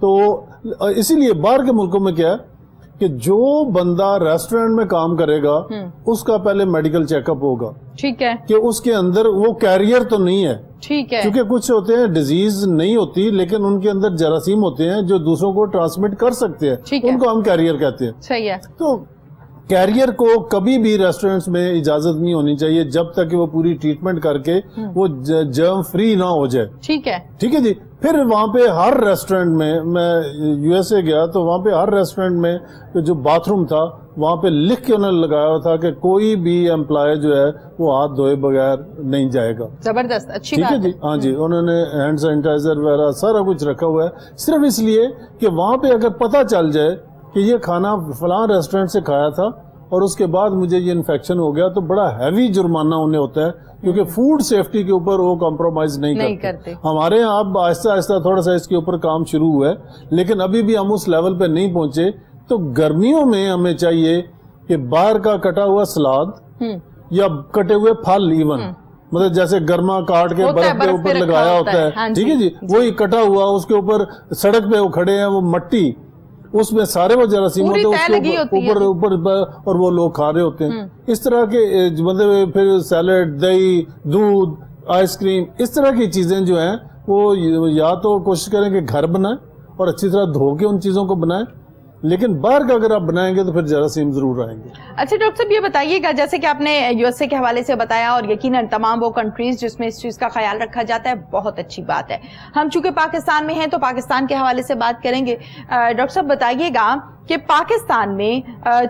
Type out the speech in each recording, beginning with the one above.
تو اسی لیے باہر کے ملکوں میں کیا ہے کہ جو بندہ ریسٹورینٹ میں کام کرے گا اس کا پہلے میڈیکل چیک اپ ہوگا، ٹھیک ہے، کہ اس کے اندر وہ کیریئر تو نہیں ہے، ٹھیک ہے، کیونکہ کچھ ہوتے ہیں ڈیزیز نہیں ہوتی لیکن ان کے اندر جراثیم ہوتے ہیں جو دوسروں کو ٹرانسمٹ کر سکتے ہیں، ان کو ہم کیریئر کہتے ہیں. صحیح ہے. تو کیریئر کو کبھی بھی ریسٹورینٹس میں اجازت نہیں ہونی چاہیے جب تک کہ وہ پوری ٹریٹمنٹ کر کے وہ جرم فری نہ ہو جائے. ٹھیک ہے، ٹھیک ہے جی. پھر وہاں پہ ہر ریسٹورینٹ میں یو ایس اے گیا تو وہاں پہ ہر ریسٹورینٹ میں جو باتھ روم تھا وہاں پہ لکھ کے انہوں نے لگایا ہوا تھا کہ کوئی بھی امپلائی جو ہے وہ ہاتھ دھوئے بغیر نہیں جائے گا. زبردست، اچھی بات. ٹھیک ہے جی. ہاں جی. انہوں نے ہینڈ سینیٹائزر وغیرہ سارا کچھ رکھا ہوا ہے صرف اس لیے کہ وہاں پہ اگر پتہ چل جائے کہ یہ کھانا فلاں ریسٹورینٹ سے کھایا تھا اور اس کے بعد مجھے یہ انفیکشن ہو گیا تو بڑا ہیوی جرمانہ انہیں ہوتا ہے کیونکہ فوڈ سیفٹی کے اوپر وہ کمپرومائز نہیں کرتے. ہمارے یہاں اب آہستہ آہستہ تھوڑا سا اس کے اوپر کام شروع ہوا ہے لیکن ابھی بھی ہم اس لیول پہ نہیں پہنچے. تو گرمیوں میں ہمیں چاہیے کہ باہر کا کٹا ہوا سلاد یا کٹے ہوئے پھل ایون مطلب جیسے گرما کاٹ کے برف کے اوپر لگایا ہوتا ہے، ٹھیک ہے جی، وہی کٹا ہوا اس کے اوپر سڑک پہ وہ کھڑے ہیں وہ مٹی اس میں سارے وہ جراثیم ہوتے ہیں اس کے اوپر اور وہ لوگ کھا رہے ہوتے ہیں. اس طرح کے مطلب پھر سیلڈ، دہی، دودھ، آئس کریم، اس طرح کی چیزیں جو ہیں وہ یا تو کوشش کریں کہ گھر بنائیں اور اچھی طرح دھو کے ان چیزوں کو بنائیں لیکن باہر کا اگر آپ بنائیں گے تو پھر جراثیم ضرور آئیں گے. اچھا ڈاکٹر صاحب یہ بتائیے گا جیسے کہ آپ نے یو ایس اے کے حوالے سے بتایا اور یقیناً تمام وہ کنٹریز جس میں اس چیز کا خیال رکھا جاتا ہے بہت اچھی بات ہے. ہم چونکہ پاکستان میں ہیں تو پاکستان کے حوالے سے بات کریں گے. ڈاکٹر صاحب بتائیے گا کہ پاکستان میں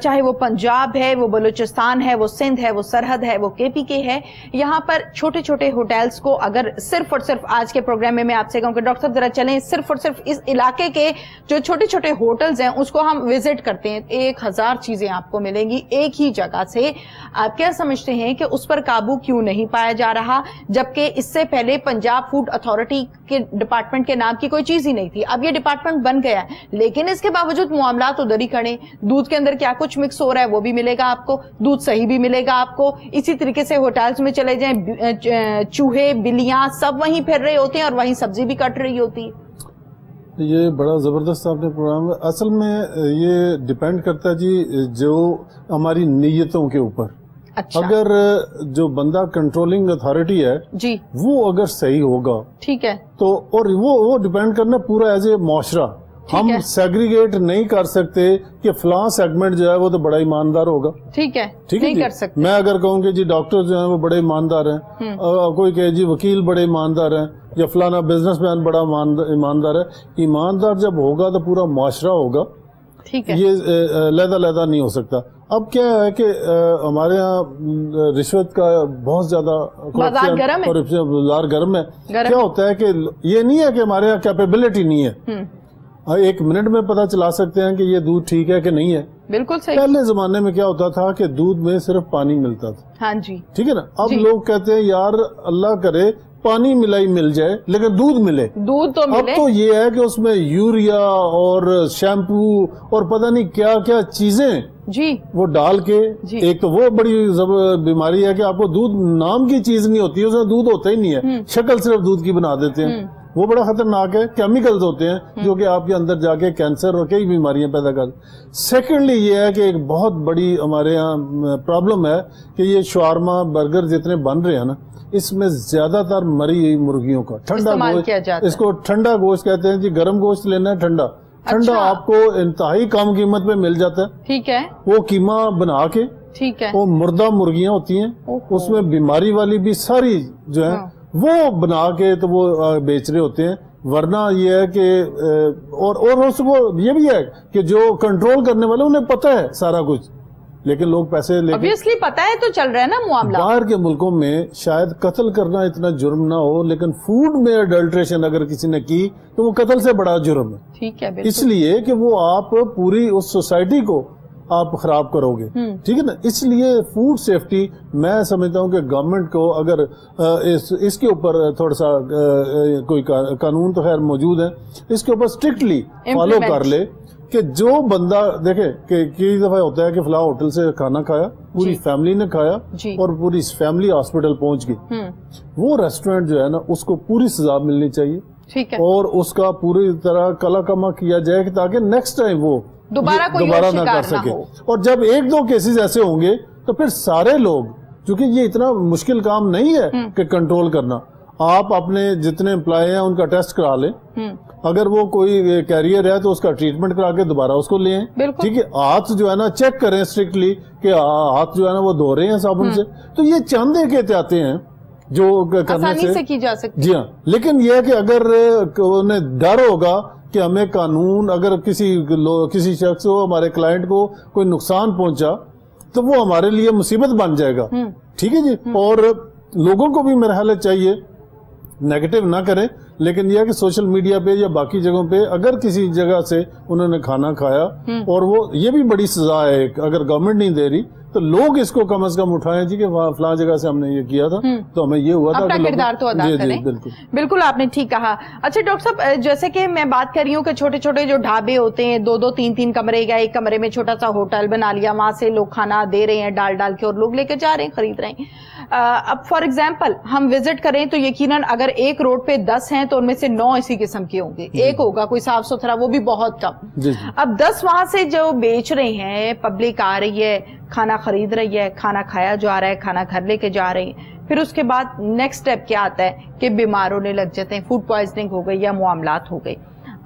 چاہے وہ پنجاب ہے، وہ بلوچستان ہے، وہ سندھ ہے، وہ سرحد ہے، وہ کے پی کے ہے، یہاں پر چھوٹے چھوٹے ہوٹلز کو اگر صرف اور صرف آج کے پروگرام میں آپ سے کہوں کہ ڈاکٹر صاحب ذرا چلیں صرف اور صرف اس علاقے کے جو چھوٹے چھوٹے ہوٹلز ہیں اس کو ہم وزٹ کرتے ہیں 1000 چیزیں آپ کو ملیں گی ایک ہی جگہ سے. آپ کیا سمجھتے ہیں کہ اس پر قابو کیوں نہیں پایا جا رہا جبکہ اس سے پہلے پنجاب فوڈ اتھارٹی کے ڈپارٹمنٹ کے نام کی کوئی چیز ہی نہیں تھی، اب یہ ڈپارٹمنٹ بن گیا ہے لیکن اس کے باوجود معاملات ادھر ہی کھڑے. دودھ کے اندر کیا کچھ مکس ہو رہا ہے وہ بھی ملے گا آپ کو، دودھ صحیح بھی ملے گا آپ کو. اسی طریقے سے ہوٹلز میں چلے جائیں چوہے بلیاں سب وہیں پھر رہے ہوتے ہیں اور وہیں سبزی بھی کٹ رہی ہوتی ہے. یہ بڑا زبردست آپ نے پروگرام. اصل میں یہ ڈیپینڈ کرتا ہے جی جو ہماری نیتوں کے اوپر. اچھا. اگر جو بندہ کنٹرولنگ اتھارٹی ہے جی وہ اگر صحیح ہوگا ٹھیک ہے تو اور وہ ڈیپینڈ کرنا پورا ایز اے معاشرہ. ہم سیگریگیٹ نہیں کر سکتے کہ فلاں سیگمنٹ جو ہے وہ تو بڑا ایماندار ہوگا. ٹھیک ہے نہیں کر سکتے. میں اگر کہوں کہ جی ڈاکٹر جو ہیں وہ بڑے ایماندار ہیں، کوئی کہ جی وکیل بڑے ایماندار ہیں یا فلانا بزنس مین بڑا ایماندار ہے. ایماندار جب ہوگا تو پورا معاشرہ ہوگا. ٹھیک ہے. یہ علیحدہ نہیں ہو سکتا. اب کیا ہے کہ ہمارے یہاں رشوت کا بہت زیادہ بازار گرم ہے. کیا ہوتا ہے کہ یہ نہیں ہے کہ ہمارے یہاں کیپیبلٹی نہیں ہے. ایک منٹ میں پتہ چلا سکتے ہیں کہ یہ دودھ ٹھیک ہے کہ نہیں ہے. بالکل صحیح. پہلے زمانے میں کیا ہوتا تھا کہ دودھ میں صرف پانی ملتا تھا. ہاں جی ٹھیک ہے نا. اب لوگ کہتے ہیں یار اللہ کرے پانی مل جائے لیکن دودھ ملے. دودھ تو ملے. اب تو یہ ہے کہ اس میں یوریا اور شیمپو اور پتہ نہیں کیا کیا چیزیں جی وہ ڈال کے ایک تو وہ بڑی بیماری ہے کہ آپ کو دودھ نام کی چیز نہیں ہوتی، اس میں دودھ ہوتا ہی نہیں ہے، شکل صرف دودھ کی بنا دیتے ہیں. وہ بڑا خطرناک ہے. کیمیکلز ہوتے ہیں جو کہ آپ کے اندر جا کے کینسر اور کئی بیماریاں پیدا کر. سیکنڈلی یہ ہے کہ ایک بہت بڑی ہمارے یہاں پرابلم ہے کہ یہ شاورما برگر جتنے بن رہے ہیں نا اس میں زیادہ تر مری مرغیوں کا ٹھنڈا گوشت، اس کو ٹھنڈا گوشت کہتے ہیں جی. گرم گوشت لینا ہے ٹھنڈا آپ کو انتہائی کم قیمت میں مل جاتا ہے. ٹھیک ہے. وہ قیمہ بنا کے ٹھیک ہے وہ مردہ مرغیاں ہوتی ہیں اس میں بیماری والی بھی ساری جو ہے وہ بنا کے تو وہ بیچ رہے ہوتے ہیں. ورنہ یہ ہے کہ اور اس کو یہ بھی ہے کہ جو کنٹرول کرنے والے انہیں پتہ ہے سارا کچھ لیکن لوگ پیسے لے کے پتہ ہے تو چل رہا ہے نا معاملہ. باہر کے ملکوں میں شاید قتل کرنا اتنا جرم نہ ہو لیکن فوڈ میں اڈلٹریشن اگر کسی نے کی تو وہ قتل سے بڑا جرم ہے. ٹھیک ہے. اس لیے کہ وہ آپ پوری اس سوسائٹی کو آپ خراب کرو گے. ٹھیک ہے نا. اس لیے فوڈ سیفٹی میں سمجھتا ہوں کہ گورنمنٹ کو اگر اس کے اوپر تھوڑا سا کوئی قانون تو خیر موجود ہے اس کے اوپر اسٹرکٹلی فالو کر لے کہ جو بندہ دیکھے کہ کئی دفعہ ہوتا ہے کہ فلاں ہوٹل سے کھانا کھایا پوری فیملی نے کھایا اور پوری فیملی ہاسپٹل پہنچ گئی. وہ ریسٹورینٹ جو ہے نا اس کو پوری سزا ملنی چاہیے. ٹھیک ہے, اور اس کا پوری طرح کلا کما کیا جائے کہ تاکہ نیکسٹ ٹائم وہ دوبارہ نہ کر سکے. اور جب ایک دو کیسز ایسے ہوں گے تو پھر سارے لوگ, کیونکہ یہ اتنا مشکل کام نہیں ہے کہ کنٹرول کرنا, آپ اپنے جتنے امپلائی ہیں ان کا ٹیسٹ کرا لیں, اگر وہ کوئی کیریئر ہے تو اس کا ٹریٹمنٹ کرا کے دوبارہ اس کو لیں. ٹھیک ہے, ہاتھ جو ہے نا چیک کریں اسٹرکٹلی کہ ہاتھ جو ہے نا وہ دھو رہے ہیں صابن سے. تو یہ چند ایک احتیاطیں ہیں جو کرنے سے کی جا سکتی. جی ہاں, لیکن یہ ہے کہ اگر انہیں ڈر ہوگا کہ ہمیں قانون, اگر کسی شخص کو, ہمارے کلائنٹ کو کوئی نقصان پہنچا تو وہ ہمارے لیے مصیبت بن جائے گا. ٹھیک ہے جی, اور لوگوں کو بھی میرے خیال چاہیے نیگیٹو نہ کریں, لیکن یہ کہ سوشل میڈیا پہ یا باقی جگہوں پہ اگر کسی جگہ سے انہوں نے کھانا کھایا, اور وہ یہ بھی بڑی سزا ہے اگر گورنمنٹ نہیں دے رہی تو لوگ اس کو کم از کم اٹھائیں جی کہ فلاں جگہ سے ہم نے یہ کیا تھا تو ہمیں یہ ہوا تھا. اپنا کردار تو ادا کریں. بالکل آپ نے ٹھیک کہا. اچھا ڈاکٹر صاحب, جیسے کہ میں بات کر رہی ہوں کہ چھوٹے چھوٹے جو ڈھابے ہوتے ہیں, 2-2 3-3 کمرے کا, ایک کمرے میں چھوٹا سا ہوٹل بنا لیا, وہاں سے لوگ کھانا دے رہے ہیں ڈال کے, اور لوگ لے کے جا رہے ہیں, خرید رہے ہیں. اب فار ایگزامپل ہم وزٹ کریں تو یقیناً اگر ایک روڈ پہ 10 ہیں تو ان میں سے 9 اسی قسم کے ہوں گے, ایک ہوگا کوئی صاف ستھرا, وہ بھی بہت کم. اب 10 وہاں سے جو بیچ رہے ہیں, پبلک آ رہی ہے, کھانا خرید رہی ہے, کھانا کھایا جا رہا ہے, کھانا گھر لے کے جا رہے ہیں. پھر اس کے بعد نیکسٹ سٹیپ کیا آتا ہے کہ بیمار ہونے لگ جاتے ہیں, فوڈ پوائزننگ ہو گئی یا معاملات ہو گئی.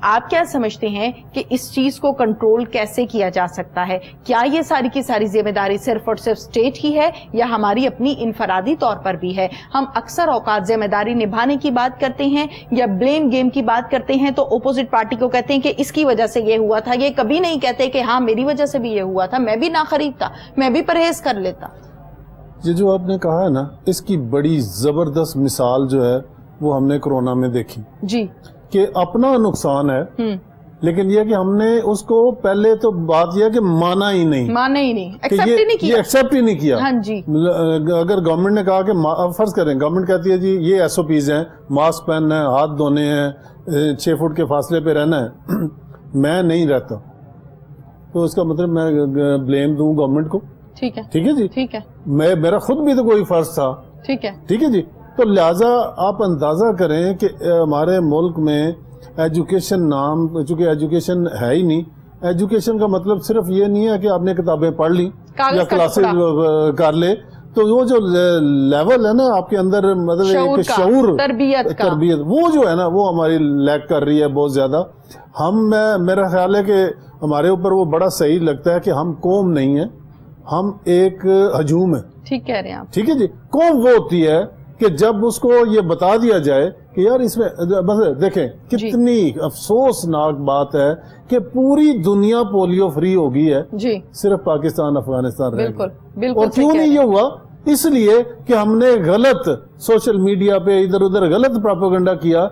آپ کیا سمجھتے ہیں کہ اس چیز کو کنٹرول کیسے کیا جا سکتا ہے؟ کیا یہ ساری کی ساری ذمہ داری صرف اور صرف اسٹیٹ کی ہے یا ہماری اپنی انفرادی طور پر بھی ہے؟ ہم اکثر اوقات ذمہ داری نبھانے کی بات کرتے ہیں یا بلیم گیم کی بات کرتے ہیں تو اپوزٹ پارٹی کو کہتے ہیں کہ اس کی وجہ سے یہ ہوا تھا. یہ کبھی نہیں کہتے کہ ہاں میری وجہ سے بھی یہ ہوا تھا, میں بھی نہ خریدتا, میں بھی پرہیز کر لیتا. یہ جو آپ نے کہا ہے نا, اس کی بڑی زبردست مثال جو ہے وہ ہم نے کورونا میں دیکھی جی, کہ اپنا نقصان ہے, لیکن یہ کہ ہم نے اس کو پہلے تو بات یہ کہ مانا ہی نہیں, ایکسپٹ ہی نہیں کیا. ہاں جی, اگر گورنمنٹ نے کہا کہ فرض کریں گورنمنٹ کہتی ہے جی یہ SOPs ہیں, ماسک پہننا ہے, ہاتھ دھونے ہیں, 6 فٹ کے فاصلے پہ رہنا ہے, میں نہیں رہتا, تو اس کا مطلب میں بلیم دوں گورنمنٹ کو. ٹھیک ہے جی, ٹھیک ہے, میرا خود بھی تو کوئی فرض تھا. ٹھیک ہے جی. تو لہٰذا آپ اندازہ کریں کہ ہمارے ملک میں ایجوکیشن نام, چونکہ ایجوکیشن ہے ہی نہیں, ایجوکیشن کا مطلب صرف یہ نہیں ہے کہ آپ نے کتابیں پڑھ لی یا کلاسز کر لے, تو وہ جو لیول ہے نا آپ کے اندر, مطلب شعور, تربیت, وہ جو ہے نا وہ ہماری لیک کر رہی ہے بہت زیادہ. میرا خیال ہے کہ ہمارے اوپر وہ بڑا صحیح لگتا ہے کہ ہم قوم نہیں ہے, ہم ایک ہجوم ہے. ٹھیک کہہ رہے ہیں آپ. ٹھیک ہے جی, قوم وہ ہوتی ہے کہ جب اس کو یہ بتا دیا جائے کہ یار اس میں بس دیکھیں کتنی افسوسناک بات ہے کہ پوری دنیا پولیو فری ہو گئی ہے, صرف پاکستان افغانستان رہ گیا. اور کیوں نہیں یہ ہوا؟ اس لیے کہ ہم نے غلط سوشل میڈیا پہ ادھر ادھر غلط پروپیگنڈا کیا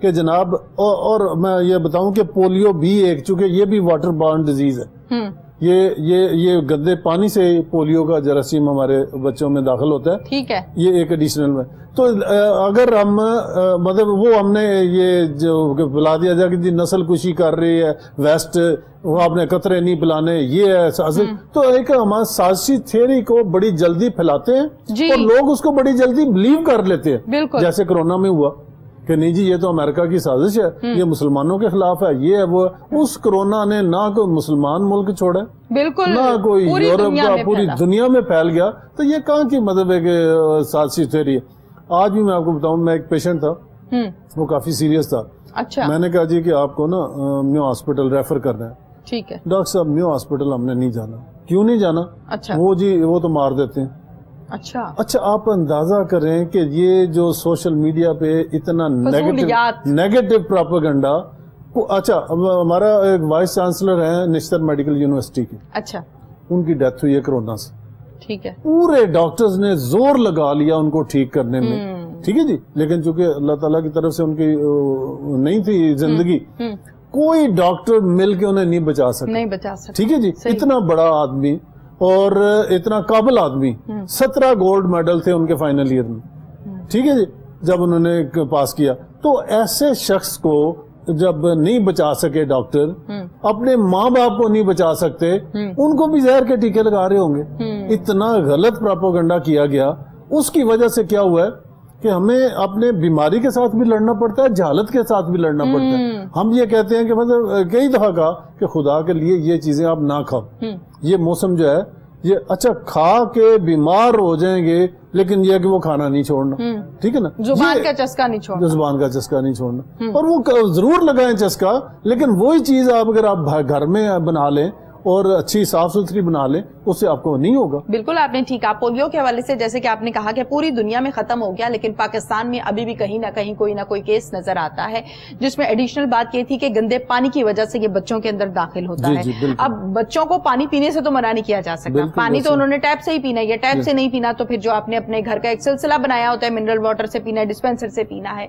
کہ جناب, اور میں یہ بتاؤں کہ پولیو بھی ایک, چونکہ یہ بھی واٹر بارن ڈیزیز ہے, یہ گندے پانی سے پولیو کا جراثیم ہمارے بچوں میں داخل ہوتا ہے. ٹھیک ہے, یہ ایک ایڈیشنل میں. تو اگر ہم مطلب وہ ہم نے یہ جو بلا دیا جائے کہ جی نسل کشی کر رہی ہے ویسٹ, وہ آپ نے قطرے نہیں پلانے, یہ ہے تو ایک ہمارے سازشی تھیوری کو بڑی جلدی پھیلاتے ہیں اور لوگ اس کو بڑی جلدی بلیو کر لیتے ہیں, جیسے کورونا میں ہوا کہ نہیں جی یہ تو امریکہ کی سازش ہے, یہ مسلمانوں کے خلاف ہے, یہ ہے وہ. اس کورونا نے نہ کوئی مسلمان ملک چھوڑے, بالکل نہ کوئی یورپ کا, پوری دنیا میں پھیل گیا. تو یہ کہاں کی مطلب ہے کہ سازشی تھیوری ہے. آج بھی میں آپ کو بتاؤں, میں ایک پیشنٹ تھا, وہ کافی سیریس تھا. اچھا, میں نے کہا جی کہ آپ کو نا میو ہاسپٹل ریفر کرنا ہے. ٹھیک ہے ڈاکٹر صاحب, میو ہاسپٹل ہم نے نہیں جانا. کیوں نہیں جانا؟ اچھا, وہ جی وہ تو مار دیتے ہیں. اچھا, آپ اندازہ کریں کہ یہ جو سوشل میڈیا پہ اتنا نیگیٹو پروپیگنڈا. اچھا, ہمارا ایک وائس چانسلر ہیں نشتر میڈیکل یونیورسٹی کی. اچھا, ان کی ڈیتھ ہوئی ہے کورونا سے. ٹھیک ہے, پورے ڈاکٹرز نے زور لگا لیا ان کو ٹھیک کرنے میں. ٹھیک ہے جی, لیکن چونکہ اللہ تعالیٰ کی طرف سے ان کی نہیں تھی زندگی, کوئی ڈاکٹر مل کے انہیں نہیں بچا سکتا. ٹھیک ہے جی, اتنا بڑا آدمی اور اتنا قابل آدمی, 17 گولڈ میڈل تھے ان کے فائنل ایئر میں. ٹھیک ہے جی, جب انہوں نے پاس کیا. تو ایسے شخص کو جب نہیں بچا سکے ڈاکٹر, اپنے ماں باپ کو نہیں بچا سکتے, ان کو بھی زہر کے ٹیکے لگا رہے ہوں گے. اتنا غلط پروپیگنڈا کیا گیا. اس کی وجہ سے کیا ہوا ہے کہ ہمیں اپنے بیماری کے ساتھ بھی لڑنا پڑتا ہے، جہالت کے ساتھ بھی لڑنا پڑتا ہے. ہم یہ کہتے ہیں کہ مطلب کئی دفعہ کہا کہ خدا کے لیے یہ چیزیں آپ نہ کھاؤ، یہ موسم جو ہے یہ اچھا کھا کے بیمار ہو جائیں گے لیکن یہ کہ وہ کھانا نہیں چھوڑنا، ٹھیک ہے نا، زبان کا چسکا نہیں چھوڑنا، زبان کا چسکا نہیں چھوڑنا. اور وہ ضرور لگائیں چسکا، لیکن وہی چیز آپ اگر آپ گھر میں بنا لیں اور اچھی صاف ستھری بنا لیں اس سے آپ کو نہیں ہوگا. بالکل آپ نے ٹھیک کہا. پولیو کے حوالے سے جیسے کہ آپ نے کہا کہ پوری دنیا میں ختم ہو گیا، لیکن پاکستان میں ابھی بھی کہیں نہ کہیں کوئی نہ کوئی کیس نظر آتا ہے، جس میں ایڈیشنل بات یہ تھی کہ گندے پانی کی وجہ سے یہ بچوں کے اندر داخل ہوتا ہے. اب بچوں کو پانی پینے سے تو منع نہیں کیا جا سکتا، پانی تو انہوں نے ٹیپ سے ہی پینا ہے، یا ٹیپ سے نہیں پینا تو پھر جو آپ نے اپنے گھر کا ایک سلسلہ بنایا ہوتا ہے منرل واٹر سے پینا ہے، ڈسپینسر سے پینا ہے.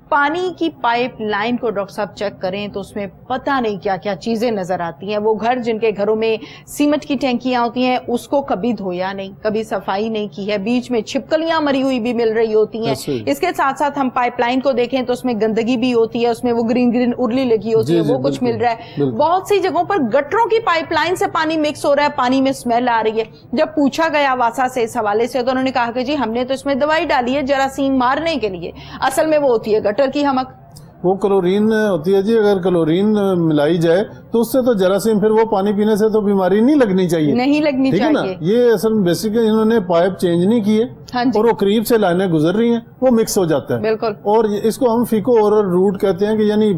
پانی کی پائپ لائن کو ڈاکٹر صاحب چیک کریں تو اس میں پتہ نہیں کیا کیا چیزیں نظر آتی ہیں. وہ گھر جن کے گھروں میں سیمنٹ کی ٹینکیاں ہوتی ہیں اس کو کبھی دھویا نہیں، کبھی صفائی نہیں کی ہے، بیچ میں چھپکلیاں مری ہوئی بھی مل رہی ہوتی ہیں. اس کے ساتھ ساتھ ہم پائپ لائن کو دیکھیں تو اس میں گندگی بھی ہوتی ہے، اس میں وہ گرین گرین ارلی لگی ہوتی ہے، وہ کچھ مل رہا ہے. بہت سی جگہوں پر گٹروں کی پائپ لائن سے پانی مکس ہو رہا ہے، پانی میں اسمیل آ رہی ہے. جب پوچھا گیا واسا سے اس حوالے سے تو انہوں نے کہا کہ جی ہم نے تو اس میں دوائی ڈالی ہے جراثیم مارنے کے لیے، اصل میں وہ ہوتی ہے گٹر کی حمک، وہ کلورین ہوتی ہے جی. اگر کلورین ملائی جائے تو اس سے تو جراثیم، پھر وہ پانی پینے سے تو بیماری نہیں لگنی چاہیے، نہیں لگنی چاہیے. یہ اصل بیسک انہوں نے پائپ چینج نہیں کیے اور وہ قریب سے لائنیں گزر رہی ہیں، وہ مکس ہو جاتا ہے. بالکل. اور اس کو ہم فیکو اورل روٹ کہتے ہیں کہ یعنی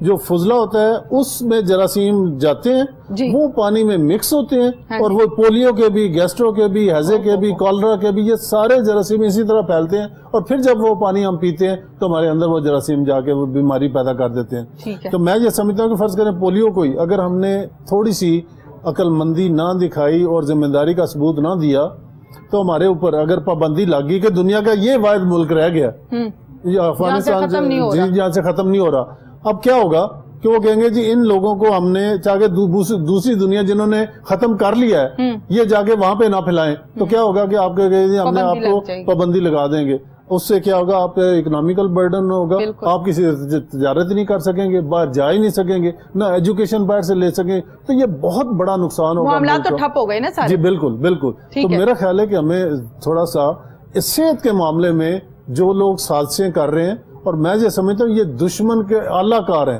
جو فضلہ ہوتا ہے اس میں جراثیم جاتے ہیں، وہ پانی میں مکس ہوتے ہیں، اور وہ پولیو کے بھی، گیسٹرو کے بھی، ہیزے کے بھی، کالرا کے بھی، یہ سارے جراثیم اسی طرح پھیلتے ہیں. اور پھر جب وہ پانی ہم پیتے ہیں تو ہمارے اندر وہ جراثیم جا کے وہ بیماری پیدا کر دیتے ہیں. تو میں یہ سمجھتا ہوں کہ فرض کریں پولیو کو ہی اگر ہم نے تھوڑی سی عقل مندی نہ دکھائی اور ذمہ داری کا ثبوت نہ دیا تو ہمارے اوپر اگر پابندی لگی کہ دنیا کا یہ واحد ملک رہ گیا افغانستان جہاں سے ختم نہیں ہو رہا، اب کیا ہوگا کہ وہ کہیں گے جی ان لوگوں کو ہم نے چاہے دوسری دنیا جنہوں نے ختم کر لیا ہے یہ جا کے وہاں پہ نہ پھیلائیں، تو کیا ہوگا کہ آپ کہیں گے ہم نے آپ کو پابندی لگا دیں گے. اس سے کیا ہوگا، آپ اکنامیکل برڈن ہوگا، آپ کسی تجارت نہیں کر سکیں گے، باہر جا ہی نہیں سکیں گے، نہ ایجوکیشن باہر سے لے سکیں، تو یہ بہت بڑا نقصان ہوگا. معاملات تو ٹھپ ہو گئے نا سارے. جی بالکل بالکل. تو میرا خیال ہے کہ ہمیں تھوڑا سا صحت کے معاملے میں جو لوگ سازشیں کر رہے ہیں، اور میں یہ سمجھتا ہوں یہ دشمن کے اعلیٰ کار ہیں.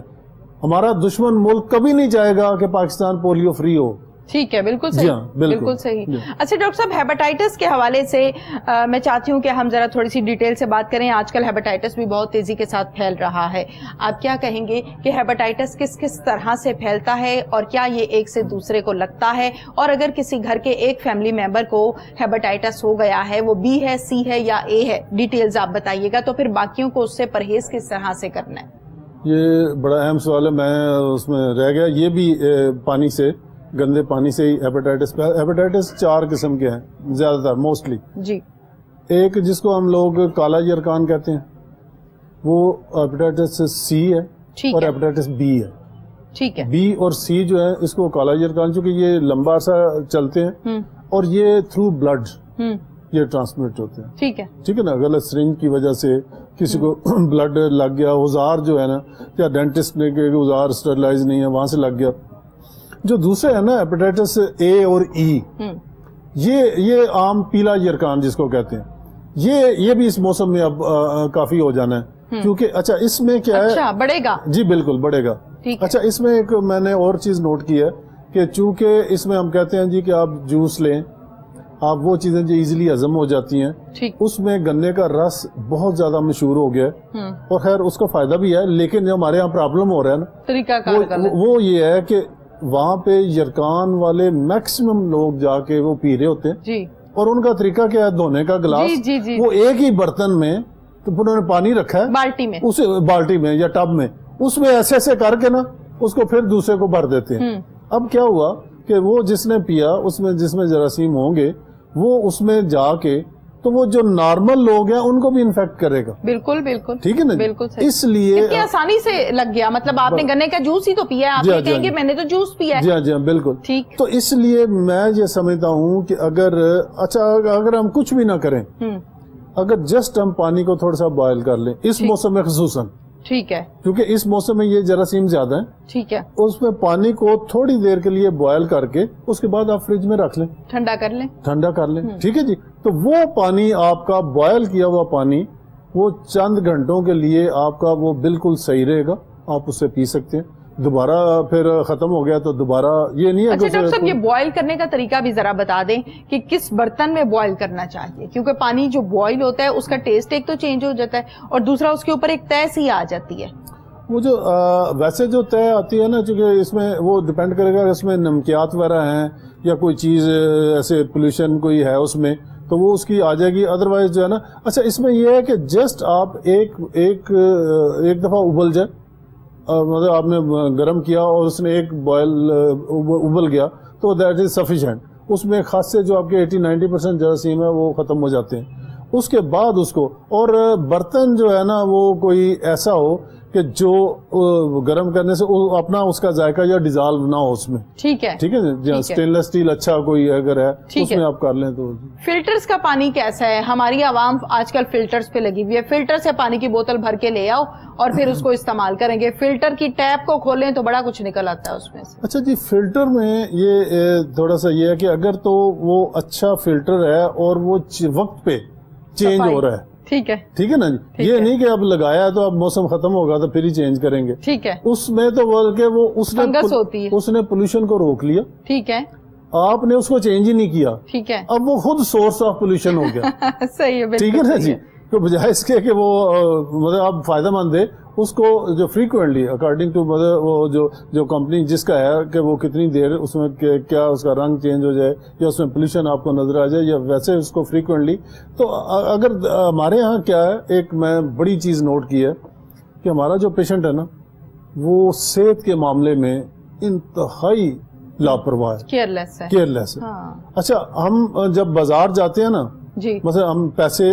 ہمارا دشمن ملک کبھی نہیں چاہے گا کہ پاکستان پولیو فری ہو. ٹھیک ہے، بالکل صحیح. بالکل صحیح. اچھا ڈاکٹر صاحب، ہیپاٹائٹس کے حوالے سے میں چاہتی ہوں کہ ہم ذرا تھوڑی سی ڈیٹیل سے بات کریں. آج کل ہیپاٹائٹس بھی بہت تیزی کے ساتھ پھیل رہا ہے. آپ کیا کہیں گے کہ ہیپاٹائٹس کس کس طرح سے پھیلتا ہے اور کیا یہ ایک سے دوسرے کو لگتا ہے؟ اور اگر کسی گھر کے ایک فیملی ممبر کو ہیپاٹائٹس ہو گیا ہے، وہ بی ہے، سی ہے یا اے ہے، ڈیٹیلز آپ بتائیے گا، تو پھر باقیوں کو اس سے پرہیز کس طرح سے کرنا ہے؟ یہ بڑا اہم سوال ہے، میں اس میں رہ گیا. یہ بھی پانی سے، گندے پانی سے ہی ہیپاٹائٹس 4 قسم کے ہیں زیادہ تر، موسٹلی. جی. ایک جس کو ہم لوگ کالا یرکان کہتے ہیں، وہ ہیپاٹائٹس سی ہے، اور ہیپاٹائٹس بی ہے. ٹھیک ہے. بی اور سی جو ہے اس کو کالا یرکان، چونکہ یہ لمبا عرصہ چلتے ہیں اور یہ تھرو بلڈ یہ ٹرانسمٹ ہوتے ہیں. ٹھیک ہے. ٹھیک ہے نا. غلط سرنج کی وجہ سے کسی کو بلڈ لگ گیا، اوزار جو ہے نا، یا ڈینٹسٹ نے کہ اوزار اسٹرلائز نہیں ہے وہاں سے لگ گیا. جو دوسرے ہے نا ہیپاٹائٹس اے اور ای، یہ عام پیلا یرکان جس کو کہتے ہیں، یہ بھی اس موسم میں اب کافی ہو جانا ہے. کیونکہ اچھا اس میں کیا ہے، بڑھے گا. جی بالکل بڑھے گا. اچھا اس میں ایک میں نے اور چیز نوٹ کی ہے کہ چونکہ اس میں ہم کہتے ہیں جی کہ آپ جوس لیں، آپ وہ چیزیں جو ایزیلی ہضم ہو جاتی ہیں، اس میں گنے کا رس بہت زیادہ مشہور ہو گیا ہے، اور خیر اس کا فائدہ بھی ہے. لیکن جو ہمارے یہاں پرابلم ہو رہا ہے نا، وہ یہ ہے کہ وہاں پہ یرکان والے میکسیمم لوگ جا کے وہ پی رہے ہوتے ہیں، اور ان کا طریقہ کیا ہے، دھونے کا گلاس وہ ایک ہی برتن میں تو انہوں نے پانی رکھا ہے بالٹی میں یا ٹب میں، اس میں ایسے ایسے کر کے نا اس کو پھر دوسرے کو بھر دیتے ہیں. اب کیا ہوا کہ وہ جس نے پیا اس میں جس میں جراثیم ہوں گے وہ اس میں جا کے تو وہ جو نارمل لوگ ہیں ان کو بھی انفیکٹ کرے گا. بالکل بالکل. ٹھیک ہے نا. بالکل. اس لیے اتنی آسانی سے لگ گیا، مطلب آپ نے گنے کا جوس ہی تو پیا ہے، آپ یہ کہیں گے میں نے تو جوس پیا ہے. جی ہاں جی ہاں بالکل. ٹھیک. تو اس لیے میں یہ سمجھتا ہوں کہ اگر ہم کچھ بھی نہ کریں، اگر جسٹ ہم پانی کو تھوڑا سا بوائل کر لیں اس موسم میں خصوصاً، ٹھیک ہے، کیونکہ اس موسم میں یہ جراثیم زیادہ ہیں، ٹھیک ہے، اس میں پانی کو تھوڑی دیر کے لیے بوائل کر کے اس کے بعد آپ فریج میں رکھ لیں، ٹھنڈا کر لیں. ٹھیک ہے جی. تو وہ پانی آپ کا بوائل کیا ہوا پانی وہ چند گھنٹوں کے لیے آپ کا وہ بالکل صحیح رہے گا, آپ اسے پی سکتے ہیں. دوبارہ پھر ختم ہو گیا تو دوبارہ یہ نہیں ہے. اچھا ڈاکٹر صاحب, یہ بوائل کرنے کا طریقہ بھی ذرا بتا دیں کہ کس برتن میں بوائل کرنا چاہیے, کیونکہ پانی جو بوائل ہوتا ہے اس کا ٹیسٹ ایک تو چینج ہو جاتا ہے اور دوسرا اس کے اوپر ایک تہ سی آ جاتی ہے. وہ جو ویسے جو طے آتی ہے نا, چونکہ اس میں وہ ڈپینڈ کرے گا اس میں نمکیات وغیرہ ہیں یا کوئی چیز ایسے پولوشن کوئی ہے اس میں, تو وہ اس کی آ جائے گی. ادروائز جو ہے نا, اچھا اس میں یہ ہے کہ جسٹ آپ ایک دفعہ ابل جائے, مطلب آپ نے گرم کیا اور اس نے ایک بوائل ابل گیا تو دیٹ از سفیشینٹ. اس میں خاصے جو آپ کے 80-90% جراثیم ہے وہ ختم ہو جاتے ہیں. اس کے بعد اس کو, اور برتن جو ہے نا وہ کوئی ایسا ہو کہ جو گرم کرنے سے اپنا اس کا ذائقہ یا ڈیزالو نہ ہو اس میں. ٹھیک ہے جی, اسٹینلیس اسٹیل اچھا کوئی اگر ہے اس میں آپ کر لیں تو. فلٹرز کا پانی کیسا ہے؟ ہماری عوام آج کل فلٹرز پہ لگی ہوئی ہے, فلٹر سے پانی کی بوتل بھر کے لے آؤ اور پھر اس کو استعمال کریں گے. فلٹر کی ٹیپ کو کھولیں تو بڑا کچھ نکل آتا ہے اس میں سے. اچھا جی, فلٹر میں یہ تھوڑا سا یہ ہے کہ اگر تو وہ اچھا فلٹر ہے اور وہ وقت پہ چینج ہو رہا ہے, ٹھیک ہے نا جی, یہ نہیں کہ اب لگایا ہے تو اب موسم ختم ہوگا تو پھر ہی چینج کریں گے. ٹھیک ہے, اس میں تو بلکہ وہ اس نے پولوشن کو روک لیا. ٹھیک ہے, آپ نے اس کو چینج ہی نہیں کیا. ٹھیک ہے, اب وہ خود سورس آف پولوشن ہو گیا. صحیح ہے, ٹھیک ہے نا جی. تو بجائے اس کے کہ وہ مطلب آپ فائدہ مند ہے اس کو جو فریکوینٹلی اکارڈنگ ٹو مطلب وہ جو کمپنی جس کا ہے کہ وہ کتنی دیر اس میں کیا اس کا رنگ چینج ہو جائے یا اس میں پولوشن آپ کو نظر آ جائے یا ویسے اس کو فریکوینٹلی. تو اگر ہمارے یہاں کیا ہے, ایک میں بڑی چیز نوٹ کی ہے کہ ہمارا جو پیشنٹ ہے نا وہ صحت کے معاملے میں انتہائی لاپرواہ ہے, کیئرلیس ہے. اچھا, ہم جب بازار جاتے ہیں نا جی, مثلا ہم پیسے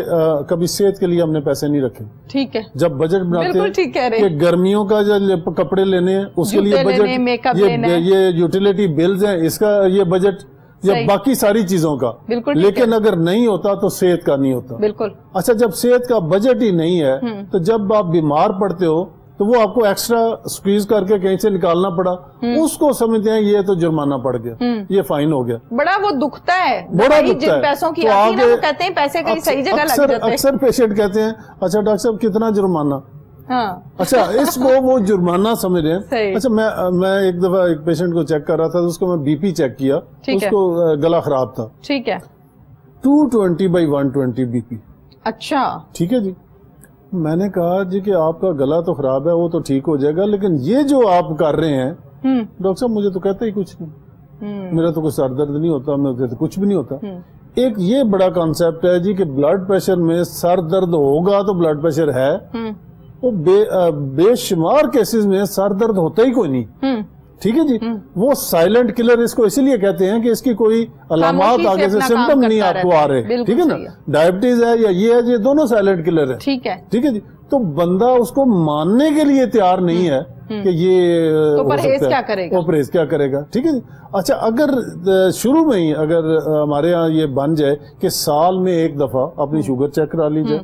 کبھی صحت کے لیے ہم نے پیسے نہیں رکھے. ٹھیک ہے, جب بجٹ بناتے ہیں کہ گرمیوں کا جو کپڑے لینے ہیں اس کے لیے بجٹ, یہ یوٹیلیٹی بلز ہیں اس کا یہ بجٹ, یا باقی ساری چیزوں کا. لیکن اگر نہیں ہوتا تو صحت کا نہیں ہوتا. بالکل. اچھا, جب صحت کا بجٹ ہی نہیں ہے تو جب آپ بیمار پڑتے ہو تو وہ آپ کو ایکسٹرا سکویز کر کے کہیں سے نکالنا پڑا, اس کو سمجھتے ہیں یہ تو جرمانہ پڑ گیا, یہ فائن ہو گیا. بڑا وہ دکھتا ہے, بڑا دکھتا ہے. پیسوں کی آتی ہے نا, وہ کہتے ہیں پیسے کہیں صحیح جگہ لگ جاتے ہیں. اکثر پیشنٹ کہتے ہیں اچھا ڈاکٹر صاحب کتنا جرمانہ. اچھا, اس کو وہ جرمانہ سمجھ رہے ہیں. اچھا, میں ایک دفعہ ایک پیشنٹ کو چیک کر رہا تھا, اس کو میں بی پی چیک کیا, اس کو گلا خراب تھا. ٹھیک ہے, 220/120 بی پی. اچھا, ٹھیک ہے جی. میں نے کہا جی کہ آپ کا گلا تو خراب ہے وہ تو ٹھیک ہو جائے گا, لیکن یہ جو آپ کر رہے ہیں ڈاکٹر صاحب مجھے تو کہتے ہی کچھ نہیں, میرا تو کوئی سر درد نہیں ہوتا, میرے تو کچھ بھی نہیں ہوتا. ایک یہ بڑا کانسیپٹ ہے جی کہ بلڈ پریشر میں سر درد ہوگا تو بلڈ پریشر ہے, وہ بے شمار کیسز میں سر درد ہوتا ہی کوئی نہیں. ٹھیک ہے جی, وہ سائلنٹ کلر اس کو اسی لیے کہتے ہیں کہ اس کی کوئی علامات آگے سے سمپٹم نہیں آپ کو آ رہے. ٹھیک ہے نا, ڈائبٹیز ہے یا یہ ہے, یہ دونوں سائلنٹ کلر ہے. ٹھیک ہے جی, تو بندہ اس کو ماننے کے لیے تیار نہیں ہے کہ یہ پرہیز کیا کرے گا. ٹھیک ہے جی. اچھا, اگر شروع میں ہی اگر ہمارے ہاں یہ بن جائے کہ سال میں ایک دفعہ اپنی شوگر چیک کرا لی جائے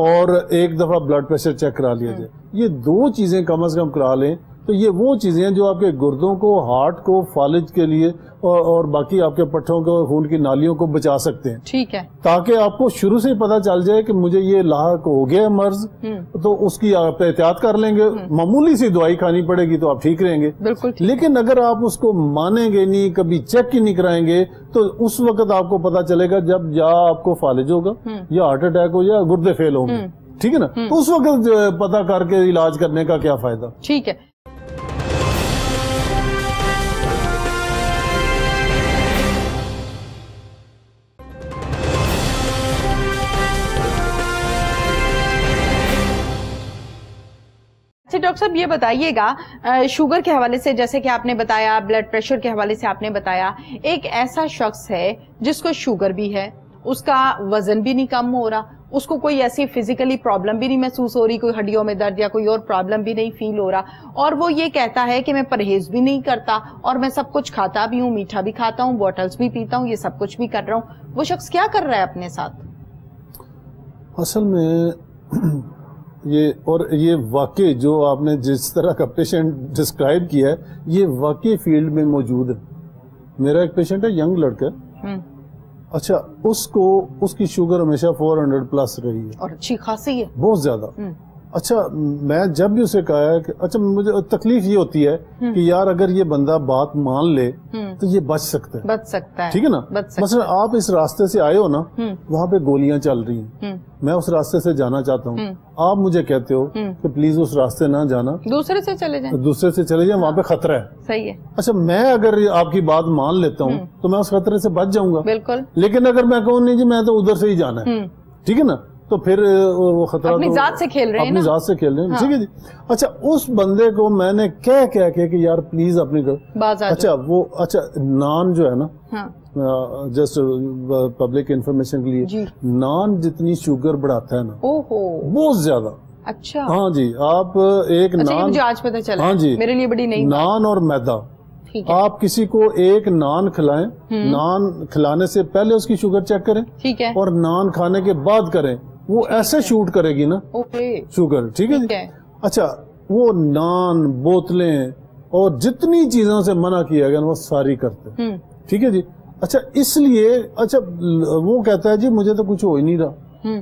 اور ایک دفعہ بلڈ پریشر چیک کرا لیا جائے, یہ دو چیزیں کم از کم کرا لیں تو یہ وہ چیزیں ہیں جو آپ کے گردوں کو, ہارٹ کو, فالج کے لیے اور باقی آپ کے پٹھوں کو, خون کی نالیوں کو بچا سکتے ہیں. ٹھیک ہے, تاکہ آپ کو شروع سے پتہ چل جائے کہ مجھے یہ لاحق ہو گیا مرض, تو اس کی آپ احتیاط کر لیں گے. معمولی سی دوائی کھانی پڑے گی تو آپ ٹھیک رہیں گے. لیکن اگر آپ اس کو مانیں گے نہیں, کبھی چیک ہی نہیں کرائیں گے, تو اس وقت آپ کو پتہ چلے گا جب یا آپ کو فالج ہوگا یا ہارٹ اٹیک ہو یا گردے فیل ہوں گے. ٹھیک ہے نا, تو اس وقت پتہ کر کے علاج کرنے کا کیا فائدہ. ٹھیک ہے. ڈاکٹر صاحب یہ بتائیے گا, شوگر کے حوالے سے جیسے کہ آپ نے بتایا, بلڈ پریشر کے حوالے سے آپ نے بتایا, ایک ایسا شخص ہے جس کو شوگر بھی ہے, اس کا وزن بھی نہیں کم ہو رہا, اس کو کوئی ایسی فزیکلی پرابلم بھی نہیں محسوس ہو رہی, کوئی ہڈیوں میں درد یا کوئی اور پرابلم بھی نہیں فیل ہو رہا, اور وہ یہ کہتا ہے کہ میں پرہیز بھی نہیں کرتا اور میں سب کچھ کھاتا بھی ہوں, میٹھا بھی کھاتا ہوں, بوٹلز بھی پیتا ہوں, یہ سب کچھ بھی کر رہا ہوں. وہ شخص کیا کر رہا ہے اپنے ساتھ؟ اصل میں یہ واقعی جو آپ نے جس طرح کا پیشنٹ ڈسکرائب کیا ہے یہ واقعی فیلڈ میں موجود ہے. میرا ایک پیشنٹ ہے, ینگ لڑکا, اچھا اس کی شوگر ہمیشہ 400 پلس رہی ہے اور اچھی خاصی ہے بہت زیادہ. اچھا میں جب بھی اسے کہا ہے کہ اچھا مجھے تکلیف یہ ہوتی ہے کہ یار اگر یہ بندہ بات مان لے تو یہ بچ سکتا ہے, ٹھیک ہے نا. مثلا آپ اس راستے سے آئے ہو نا, وہاں پہ گولیاں چل رہی ہیں, میں اس راستے سے جانا چاہتا ہوں, آپ مجھے کہتے ہو کہ پلیز اس راستے نہ جانا, دوسرے سے چلے جائیں, وہاں پہ خطرہ ہے. صحیح ہے. اچھا میں اگر آپ کی بات مان لیتا ہوں تو میں اس خطرے سے بچ جاؤں گا. بالکل. لیکن اگر میں کہوں نہیں جی میں تو ادھر سے ہی جانا ہے, ٹھیک ہے نا, تو پھر وہ خطرہ اپنی ذات سے کھیل رہے ہیں, اپنی ذات سے کھیل رہے ہیں. ٹھیک ہے جی. اچھا اس بندے کو میں نے کہہ کہ یار پلیز اپنی اچھا نان جو ہے نا, جسٹ پبلک انفارمیشن کے لیے, نان جتنی شوگر بڑھاتا ہے نا بہت زیادہ. اچھا ہاں جی, آپ ایک نان, مجھے آج پتہ چلا, ہاں جی, میرے لیے بڑی نئی نان اور میدا, آپ کسی کو ایک نان کھلائیں, نان کھلانے سے پہلے اس کی شوگر چیک کریں, ٹھیک ہے, اور نان کھانے کے بعد کریں, وہ ایسے شوٹ کرے گی نا شوگر. ٹھیک ہے جی. اچھا وہ نان, بوتلیں اور جتنی چیزوں سے منع کیا گیا وہ ساری کرتے, ٹھیک ہے جی. اچھا اس لیے اچھا وہ کہتا ہے جی مجھے تو کچھ ہو ہی نہیں رہا,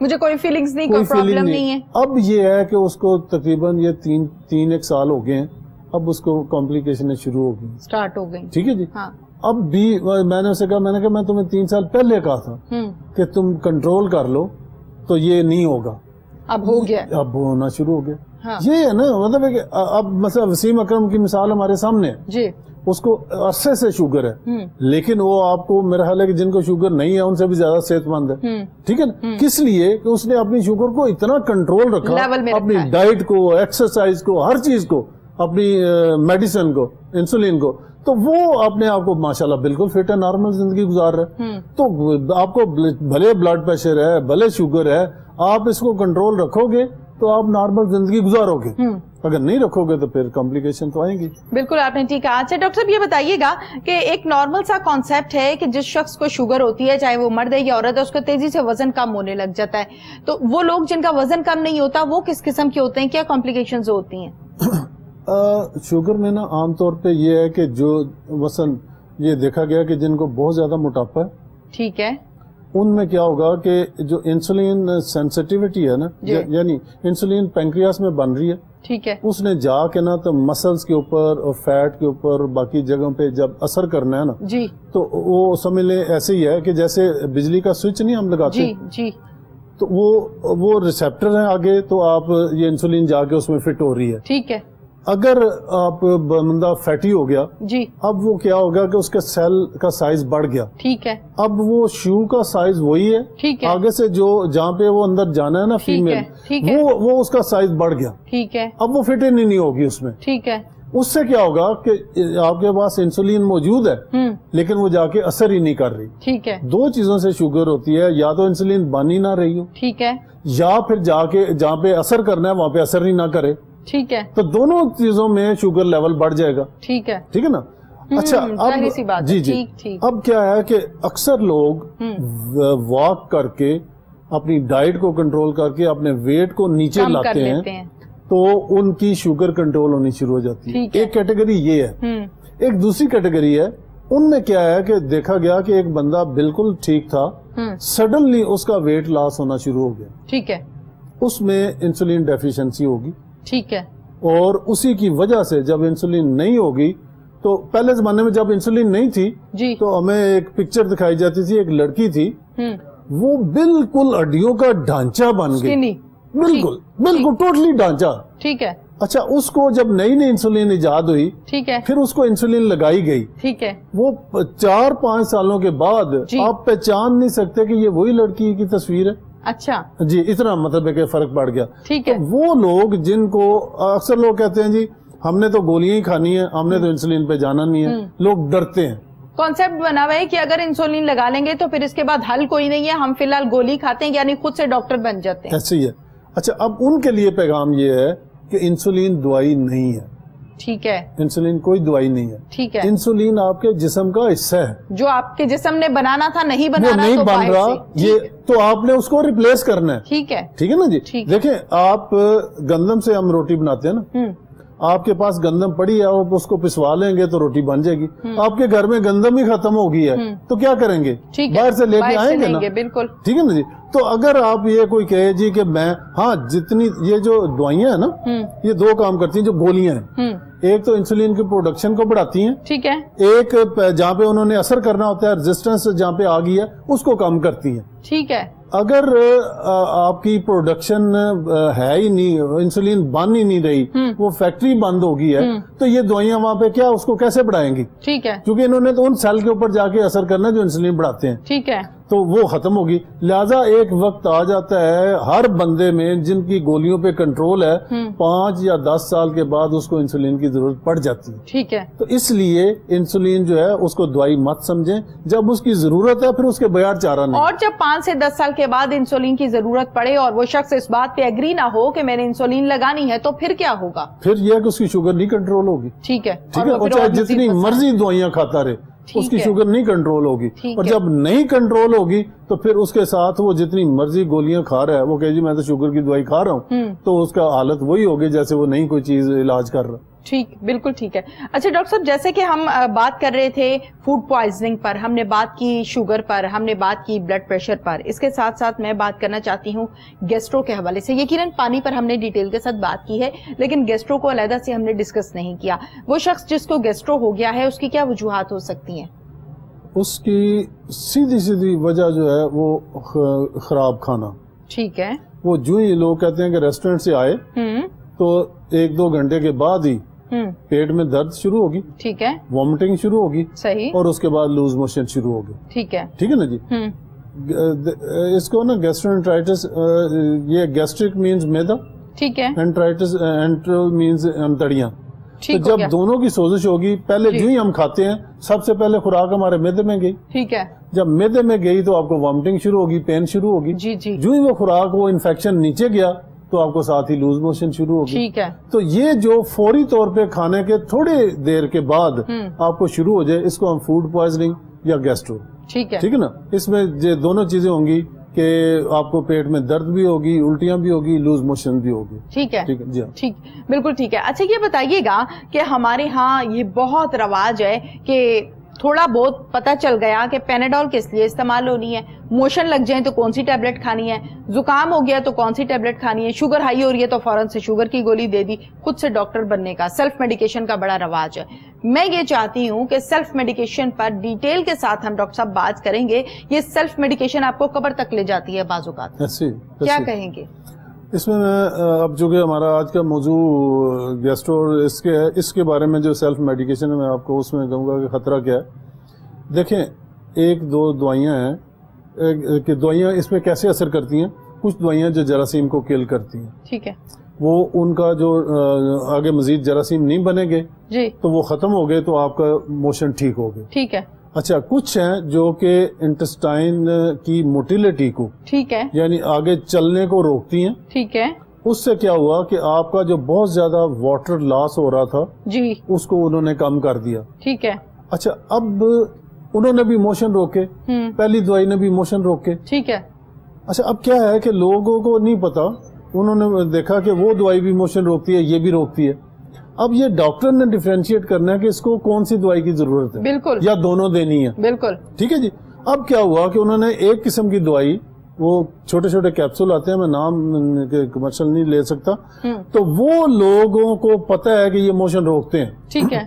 مجھے کوئی فیلنگز نہیں, کوئی پرابلم نہیں ہے. اب یہ ہے کہ اس کو تقریباً یہ تین ایک سال ہو گئے ہیں, اب اس کو کمپلیکیشنیں شروع ہو گئی, سٹارٹ ہو گئی. ٹھیک ہے جی. اب بھی میں نے اسے کہا, میں نے کہا میں تمہیں 3 سال پہلے کہا تھا کہ تم کنٹرول کر لو تو یہ نہیں ہوگا, اب ہو گیا, اب ہونا شروع ہو گیا. یہ ہے نا, مطلب ہے کہ اب مثلا وسیم اکرم کی مثال ہمارے سامنے ہے جی, اس کو عرصے سے شوگر ہے, لیکن وہ آپ کو میرا خیال ہے کہ جن کو شوگر نہیں ہے ان سے بھی زیادہ صحت مند ہے. ٹھیک ہے نا, کس لیے کہ اس نے اپنی شوگر کو اتنا کنٹرول رکھا, اپنی ڈائٹ کو, ایکسرسائز کو, ہر چیز کو, اپنی میڈیسن کو, انسولین کو, تو وہ اپنے آپ کو ماشاءاللہ بالکل فٹ ہے, نارمل زندگی گزار رہا ہے. تو آپ کو بھلے بلڈ پریشر ہے, بھلے شوگر ہے, آپ اس کو کنٹرول رکھو گے تو آپ نارمل زندگی گزارو گے, اگر نہیں رکھو گے تو پھر کمپلیکیشن تو آئیں گی. بالکل آپ نے ٹھیک کہا. اچھا ڈاکٹر صاحب یہ بتائیے گا کہ ایک نارمل سا کانسیپٹ ہے کہ جس شخص کو شوگر ہوتی ہے, چاہے وہ مرد ہے یا عورت ہے, اس کا تیزی سے وزن کم ہونے لگ جاتا ہے, تو وہ لوگ جن کا وزن کم نہیں ہوتا وہ کس قسم کے ہوتے ہیں, کیا کمپلیکیشنز ہوتی ہیں؟ شوگر میں نا عام طور پہ یہ ہے کہ جو مثلا یہ دیکھا گیا کہ جن کو بہت زیادہ موٹاپا ہے, ٹھیک ہے, ان میں کیا ہوگا کہ جو انسولین سینسٹیوٹی ہے نا, یعنی انسولین پینکریاس میں بن رہی ہے, ٹھیک ہے, اس نے جا کے نا تو مسلز کے اوپر اور فیٹ کے اوپر باقی جگہوں پہ جب اثر کرنا ہے نا جی, تو وہ سمجھ لیں ایسے ہی ہے کہ جیسے بجلی کا سوئچ نہیں ہم لگاتے جی جی, تو وہ ریسیپٹر ہیں آگے, تو آپ یہ انسولین جا کے اس میں فٹ ہو رہی ہے, ٹھیک ہے. اگر آپ بندہ فیٹی ہو گیا جی, اب وہ کیا ہوگا کہ اس کے سیل کا سائز بڑھ گیا, ٹھیک ہے, اب وہ شو کا سائز وہی ہے, ٹھیک ہے, آگے سے جو جہاں پہ وہ اندر جانا ہے نا فیمیل, وہ اس کا سائز بڑھ گیا, ٹھیک ہے, اب وہ فٹ نہیں ہوگی اس میں, ٹھیک ہے. اس سے کیا ہوگا کہ آپ کے پاس انسولین موجود ہے لیکن وہ جا کے اثر ہی نہیں کر رہی, ٹھیک ہے. 2 چیزوں سے شوگر ہوتی ہے, یا تو انسولین بن ہی نہ رہی ہو, ٹھیک ہے, یا پھر جا کے جہاں پہ اثر کرنا ہے وہاں پہ اثر ہی نہ کرے, ٹھیک ہے, تو دونوں چیزوں میں شوگر لیول بڑھ جائے گا, ٹھیک ہے, ٹھیک ہے نا. اچھا اب جی جی, اب کیا ہے کہ اکثر لوگ واک کر کے اپنی ڈائٹ کو کنٹرول کر کے اپنے ویٹ کو نیچے لاتے ہیں تو ان کی شوگر کنٹرول ہونی شروع ہو جاتی ہے. ایک کیٹیگری یہ ہے. ایک دوسری کیٹیگری ہے, ان میں کیا ہے کہ دیکھا گیا کہ ایک بندہ بالکل ٹھیک تھا, سڈنلی اس کا ویٹ لاس ہونا شروع ہو گیا, ٹھیک ہے, اس میں انسولین ڈیفیشنسی ہوگی, ٹھیک ہے, اور اسی کی وجہ سے جب انسولین نہیں ہوگی, تو پہلے زمانے میں جب انسولین نہیں تھی جی, تو ہمیں ایک پکچر دکھائی جاتی تھی, ایک لڑکی تھی, وہ بالکل ہڈیوں کا ڈھانچہ بن گئی, بالکل بالکل ٹوٹلی ڈھانچہ, ٹھیک ہے. اچھا اس کو جب نئی انسولین ایجاد ہوئی, ٹھیک ہے, پھر اس کو انسولین لگائی گئی, ٹھیک ہے, وہ 4-5 سالوں کے بعد آپ پہچان نہیں سکتے کہ یہ وہی لڑکی کی تصویر ہے. اچھا جی, اتنا مطلب ہے کہ فرق پڑ گیا, ٹھیک ہے. وہ لوگ جن کو اکثر لوگ کہتے ہیں جی ہم نے تو گولیاں ہی کھانی ہے, ہم نے تو انسولین پہ جانا نہیں ہے, لوگ ڈرتے ہیں. کانسیپٹ بنا ہوا ہے کہ اگر انسولین لگا لیں گے تو پھر اس کے بعد حل کوئی نہیں ہے, ہم فی الحال گولی کھاتے ہیں, یعنی خود سے ڈاکٹر بن جاتے ہیں. ایسے ہی ہے. اچھا اب ان کے لیے پیغام یہ ہے کہ انسولین دوائی نہیں ہے, ٹھیک ہے, انسولین کوئی دوائی نہیں ہے, ٹھیک ہے. انسولین آپ کے جسم کا حصہ ہے, جو آپ کے جسم نے بنانا تھا نہیں بنانا, نہیں بن رہا, یہ تو آپ نے اس کو ریپلیس کرنا ہے, ٹھیک ہے, ٹھیک ہے نا جی. دیکھیں آپ گندم سے ہم روٹی بناتے ہیں نا, آپ کے پاس گندم پڑی ہے، آپ اس کو پسوا لیں گے تو روٹی بن جائے گی. آپ کے گھر میں گندم ہی ختم ہو گئی ہے تو کیا کریں گے؟ باہر سے لے کے آئیں گے نا. بالکل ٹھیک ہے نا جی. تو اگر آپ یہ کوئی کہے جی کہ میں جتنی یہ جو دوائیاں ہیں نا یہ دو کام کرتی ہیں. جو گولیاں ہیں ایک تو انسولین کی پروڈکشن کو بڑھاتی ہیں، ٹھیک ہے، ایک جہاں پہ انہوں نے اثر کرنا ہوتا ہے ریزسٹنس جہاں پہ آ گئی ہے اس کو کم کرتی ہیں. ٹھیک ہے. اگر آپ کی پروڈکشن ہے ہی نہیں، انسولین بن ہی نہیں رہی، وہ فیکٹری بند ہو گئی ہے، تو یہ دوائیاں وہاں پہ کیا اس کو کیسے بڑھائیں گی؟ ٹھیک ہے، کیونکہ انہوں نے تو ان سیل کے اوپر جا کے اثر کرنا جو انسولین بڑھاتے ہیں. ٹھیک ہے، تو وہ ختم ہوگی. لہٰذا ایک وقت آ جاتا ہے ہر بندے میں جن کی گولیوں پہ کنٹرول ہے 5 یا 10 سال کے بعد اس کو انسولین کی ضرورت پڑ جاتی ہے. ٹھیک ہے. تو اس لیے انسولین جو ہے اس کو دوائی مت سمجھیں، جب اس کی ضرورت ہے پھر اس کے بغیر چارہ نہیں. اور جب 5 سے 10 سال کے بعد انسولین کی ضرورت پڑے اور وہ شخص اس بات پہ ایگری نہ ہو کہ میں نے انسولین لگانی ہے تو پھر کیا ہوگا؟ پھر یہ کہ اس کی شوگر نہیں کنٹرول ہوگی. ٹھیک ہے. ٹھیک ہے. اور چاہے جتنی مرضی دوائیاں کھاتا رہے اس کی شوگر نہیں کنٹرول ہوگی. اور جب نہیں کنٹرول ہوگی تو پھر اس کے ساتھ وہ جتنی مرضی گولیاں کھا رہا ہے، وہ کہ جی میں تو شوگر کی دوائی کھا رہا ہوں، تو اس کا حالت وہی ہوگی جیسے وہ نہیں کوئی چیز علاج کر رہا. ٹھیک، بالکل ٹھیک ہے. اچھا ڈاکٹر صاحب، جیسے کہ ہم بات کر رہے تھے فوڈ پوائزننگ پر، ہم نے بات کی شوگر پر، ہم نے بات کی بلڈ پریشر پر، اس کے ساتھ ساتھ میں بات کرنا چاہتی ہوں گیسٹرو کے حوالے سے. یقیناً پانی پر ہم نے ڈیٹیل کے ساتھ بات کی ہے، لیکن گیسٹرو کو علیحدہ سے ہم نے ڈسکس نہیں کیا. وہ شخص جس کو گیسٹرو ہو گیا ہے اس کی کیا وجوہات ہو سکتی ہیں؟ اس کی سیدھی وجہ جو ہے وہ خراب کھانا. ٹھیک ہے. وہ جو ہی لوگ کہتے ہیں کہ ریسٹورنٹ سے آئے تو 1-2 گھنٹے کے بعد ہی پیٹ میں درد شروع ہوگی. ٹھیک ہے. وامٹنگ شروع ہوگی. صحیح. اور اس کے بعد لوز موشن شروع ہوگی. ٹھیک ہے. ٹھیک ہے نا جی. اس کو نا گیسٹرونٹرائٹس، یہ گیسٹرک مینز میدا، ٹھیک ہے، انٹرائٹس انٹرو مینز انتڑیاں. تو جب دونوں کی سوزش ہوگی، پہلے جو ہی ہم کھاتے ہیں سب سے پہلے خوراک ہمارے معدے میں گئی. ٹھیک ہے. جب معدے میں گئی تو آپ کو وامٹنگ شروع ہوگی، پین شروع ہوگی. جی جی. جو ہی وہ خوراک وہ انفیکشن نیچے گیا تو آپ کو ساتھ ہی لوز موشن شروع ہوگی. ٹھیک ہے. تو یہ جو فوری طور پہ کھانے کے تھوڑی دیر کے بعد آپ کو شروع ہو جائے، اس کو ہم فوڈ پوائزننگ یا گیسٹرو. ٹھیک ہے. ٹھیک ہے نا. اس میں یہ دونوں چیزیں ہوں گی کہ آپ کو پیٹ میں درد بھی ہوگی، الٹیاں بھی ہوگی، لوز موشن بھی ہوگی. ٹھیک ہے. ٹھیک ہے جی. ٹھیک، بالکل ٹھیک ہے. اچھا یہ بتائیے گا کہ ہمارے ہاں یہ بہت رواج ہے کہ تھوڑا بہت پتہ چل گیا کہ پیناڈول کس لیے استعمال ہونی ہے، موشن لگ جائیں تو کون سی ٹیبلٹ کھانی ہے، زکام ہو گیا تو کون سی ٹیبلٹ کھانی ہے، شوگر ہائی ہو رہی ہے تو فوراً سے شوگر کی گولی دے دی. خود سے ڈاکٹر بننے کا، سیلف میڈیکیشن کا بڑا رواج ہے. میں یہ چاہتی ہوں کہ سیلف میڈیکیشن پر ڈیٹیل کے ساتھ ہم ڈاکٹر صاحب بات کریں گے. یہ سیلف میڈیکیشن آپ کو قبر تک لے جاتی ہے بعض اوقات، کیا کہیں گے اس میں؟ اب جو کہ ہمارا آج کا موضوع گیسٹرو، اس کے بارے میں جو سیلف میڈیکیشن ہے، میں آپ کو اس میں کہوں گا کہ خطرہ کیا ہے. دیکھیں 1-2 دوائیاں ہیں کہ دوائیاں اس پہ کیسے اثر کرتی ہیں. کچھ دوائیاں جو جراثیم کو کل کرتی ہیں، ٹھیک ہے، وہ ان کا جو آگے مزید جراثیم نہیں بنے گے جی تو وہ ختم ہو گئے تو آپ کا موشن ٹھیک ہو گئے. ٹھیک ہے. اچھا کچھ ہیں جو کہ انٹسٹائن کی موٹیلٹی کو، ٹھیک ہے، یعنی آگے چلنے کو روکتی ہیں. ٹھیک ہے. اس سے کیا ہوا کہ آپ کا جو بہت زیادہ واٹر لاس ہو رہا تھا جی اس کو انہوں نے کم کر دیا. ٹھیک ہے. اچھا اب انہوں نے بھی موشن روکے، پہلی دوائی نے بھی موشن روکے. ٹھیک ہے. اچھا اب کیا ہے کہ لوگوں کو نہیں پتا، انہوں نے دیکھا کہ وہ دوائی بھی موشن روکتی ہے، یہ بھی روکتی ہے. اب یہ ڈاکٹر نے ڈیفرینشیٹ کرنا ہے کہ اس کو کون سی دوائی کی ضرورت ہے، بالکل، یا دونوں دینی ہے. بالکل ٹھیک ہے جی. اب کیا ہوا کہ انہوں نے ایک قسم کی دوائی، وہ چھوٹے چھوٹے کیپسول آتے ہیں، میں نام کمرشل نہیں لے سکتا، تو وہ لوگوں کو پتا ہے کہ یہ موشن روکتے ہیں. ٹھیک ہے.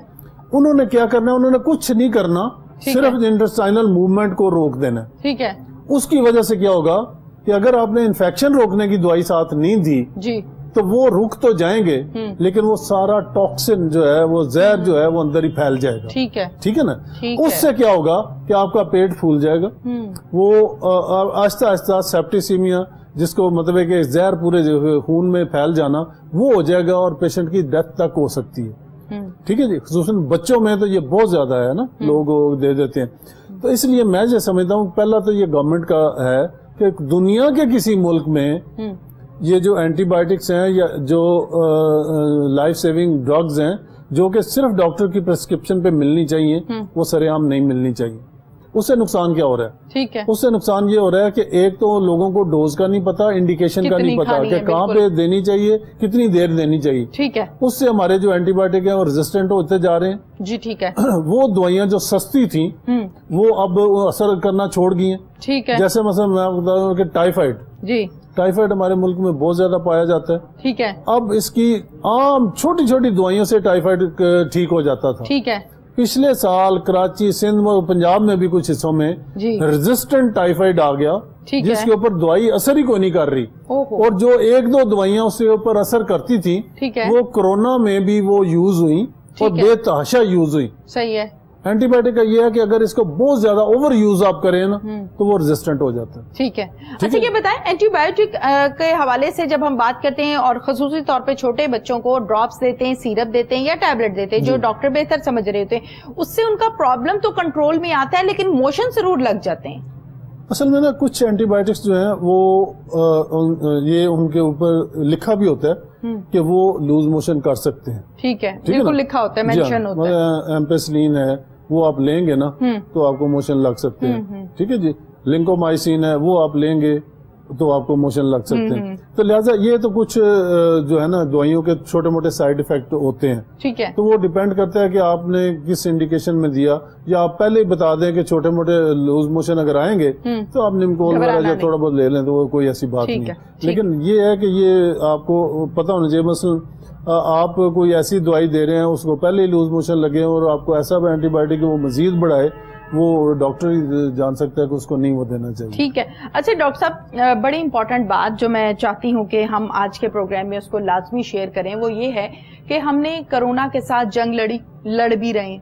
انہوں نے کیا کرنا ہے، انہوں نے کچھ نہیں کرنا، صرف انٹسٹائنل موومنٹ کو روک دینا. ٹھیک ہے. اس کی وجہ سے کیا ہوگا کہ اگر آپ نے انفیکشن روکنے کی دوائی ساتھ نہیں دی جی تو وہ رک تو جائیں گے لیکن وہ سارا ٹاکسن جو ہے، وہ زہر جو ہے، وہ اندر ہی پھیل جائے گا. ٹھیک ہے. ٹھیک ہے نا. اس سے کیا ہوگا کہ آپ کا پیٹ پھول جائے گا، وہ آہستہ آہستہ سیپٹیسیمیا، جس کو مطلب ہے کہ زہر پورے خون میں پھیل جانا، وہ ہو جائے گا اور پیشنٹ کی ڈیتھ تک ہو سکتی ہے. ٹھیک ہے جی. خصوصاً بچوں میں تو یہ بہت زیادہ ہے نا، لوگ دے دیتے ہیں. تو اس لیے میں یہ سمجھتا ہوں پہلا تو یہ گورنمنٹ کا ہے کہ دنیا کے کسی ملک میں یہ جو اینٹی بایوٹکس ہیں یا جو لائف سیونگ ڈرگز ہیں جو کہ صرف ڈاکٹر کی پرسکرپشن پہ ملنی چاہیے، وہ سرعام نہیں ملنی چاہیے. اس سے نقصان کیا ہو رہا ہے؟ ٹھیک ہے. اس سے نقصان یہ ہو رہا ہے کہ ایک تو لوگوں کو ڈوز کا نہیں پتا, انڈیکیشن کا نہیں پتا کہ کہاں پہ دینی چاہیے, کتنی دیر دینی چاہیے. ٹھیک ہے. اس سے ہمارے جو اینٹی بایوٹک ہیں وہ ریزسٹنٹ ہوتے جا رہے ہیں. جی ٹھیک ہے. وہ دوائیاں جو سستی تھیں وہ اب اثر کرنا چھوڑ گئی ہیں. ٹھیک ہے. جیسے مثلا میں آپ کو بتا دوں کہ ٹائیفائڈ, جی ٹائیفائڈ ہمارے ملک میں بہت زیادہ پایا جاتا ہے. ٹھیک ہے. اب اس کی عام چھوٹی چھوٹی دوائیوں سے ٹائیفائڈ ٹھیک ہو جاتا تھا. ٹھیک ہے. پچھلے سال کراچی, سندھ اور پنجاب میں بھی کچھ حصوں میں ریزسٹنٹ ٹائیفائڈ آ گیا, جس کے اوپر دوائی اثر ہی کوئی نہیں کر رہی. اور جو ایک دو دوائیاں اس کے اوپر اثر کرتی تھیں وہ کورونا میں بھی وہ یوز ہوئی اور بے تحاشا یوز ہوئی. صحیح ہے. اینٹی بایوٹک کا یہ ہے کہ اگر اس کو بہت زیادہ اوور یوز آپ کریں نا تو وہ ریزسٹنٹ ہو جاتا ہے. ٹھیک ہے. اچھا یہ بتائیں, اینٹی بایوٹک کے حوالے سے جب ہم بات کرتے ہیں اور خصوصی طور پہ چھوٹے بچوں کو ڈراپس دیتے ہیں, سیرپ دیتے ہیں یا ٹیبلٹ دیتے ہیں جو ڈاکٹر بہتر سمجھ رہے ہوتے ہیں, اس سے ان کا پرابلم تو کنٹرول میں آتا ہے لیکن موشن ضرور لگ جاتے ہیں. اصل میں نا کچھ اینٹی بایوٹکس جو ہیں وہ یہ ان کے اوپر لکھا بھی ہوتا ہے کہ وہ لوز موشن کر سکتے ہیں. ٹھیک ہے, بالکل لکھا ہوتا ہے, مینشن ہوتا ہے. ایمپیسلین ہے وہ آپ لیں گے نا تو آپ کو موشن لگ سکتے ہیں. ٹھیک ہے جی. لنکومائسین ہے وہ آپ لیں گے تو آپ کو موشن لگ سکتے ہیں. تو لہٰذا یہ تو کچھ جو ہے نا دوائیوں کے چھوٹے موٹے سائیڈ افیکٹ ہوتے ہیں. ٹھیک ہے. تو وہ ڈیپینڈ کرتا ہے کہ آپ نے کس انڈیکیشن میں دیا, یا آپ پہلے ہی بتا دیں کہ چھوٹے موٹے لوز موشن اگر آئیں گے تو آپ نمکول وغیرہ تھوڑا بہت لے لیں, تو وہ کوئی ایسی بات نہیں ہے. لیکن یہ ہے کہ یہ آپ کو پتا ہونا چاہیے, مثلا آپ کوئی ایسی دوائی دے رہے ہیں اس کو پہلے ہی لوز موشن لگے اور آپ کو ایسا اینٹی بایوٹک وہ مزید بڑھائے, وہ ڈاکٹر ہی جان سکتا ہے کہ اس کو نہیں وہ دینا چاہیے. ٹھیک ہے. اچھا ڈاکٹر صاحب, بڑی امپورٹنٹ بات جو میں چاہتی ہوں کہ ہم آج کے پروگرام میں اس کو لازمی شیئر کریں وہ یہ ہے کہ ہم نے کرونا کے ساتھ جنگ لڑ بھی رہے ہیں.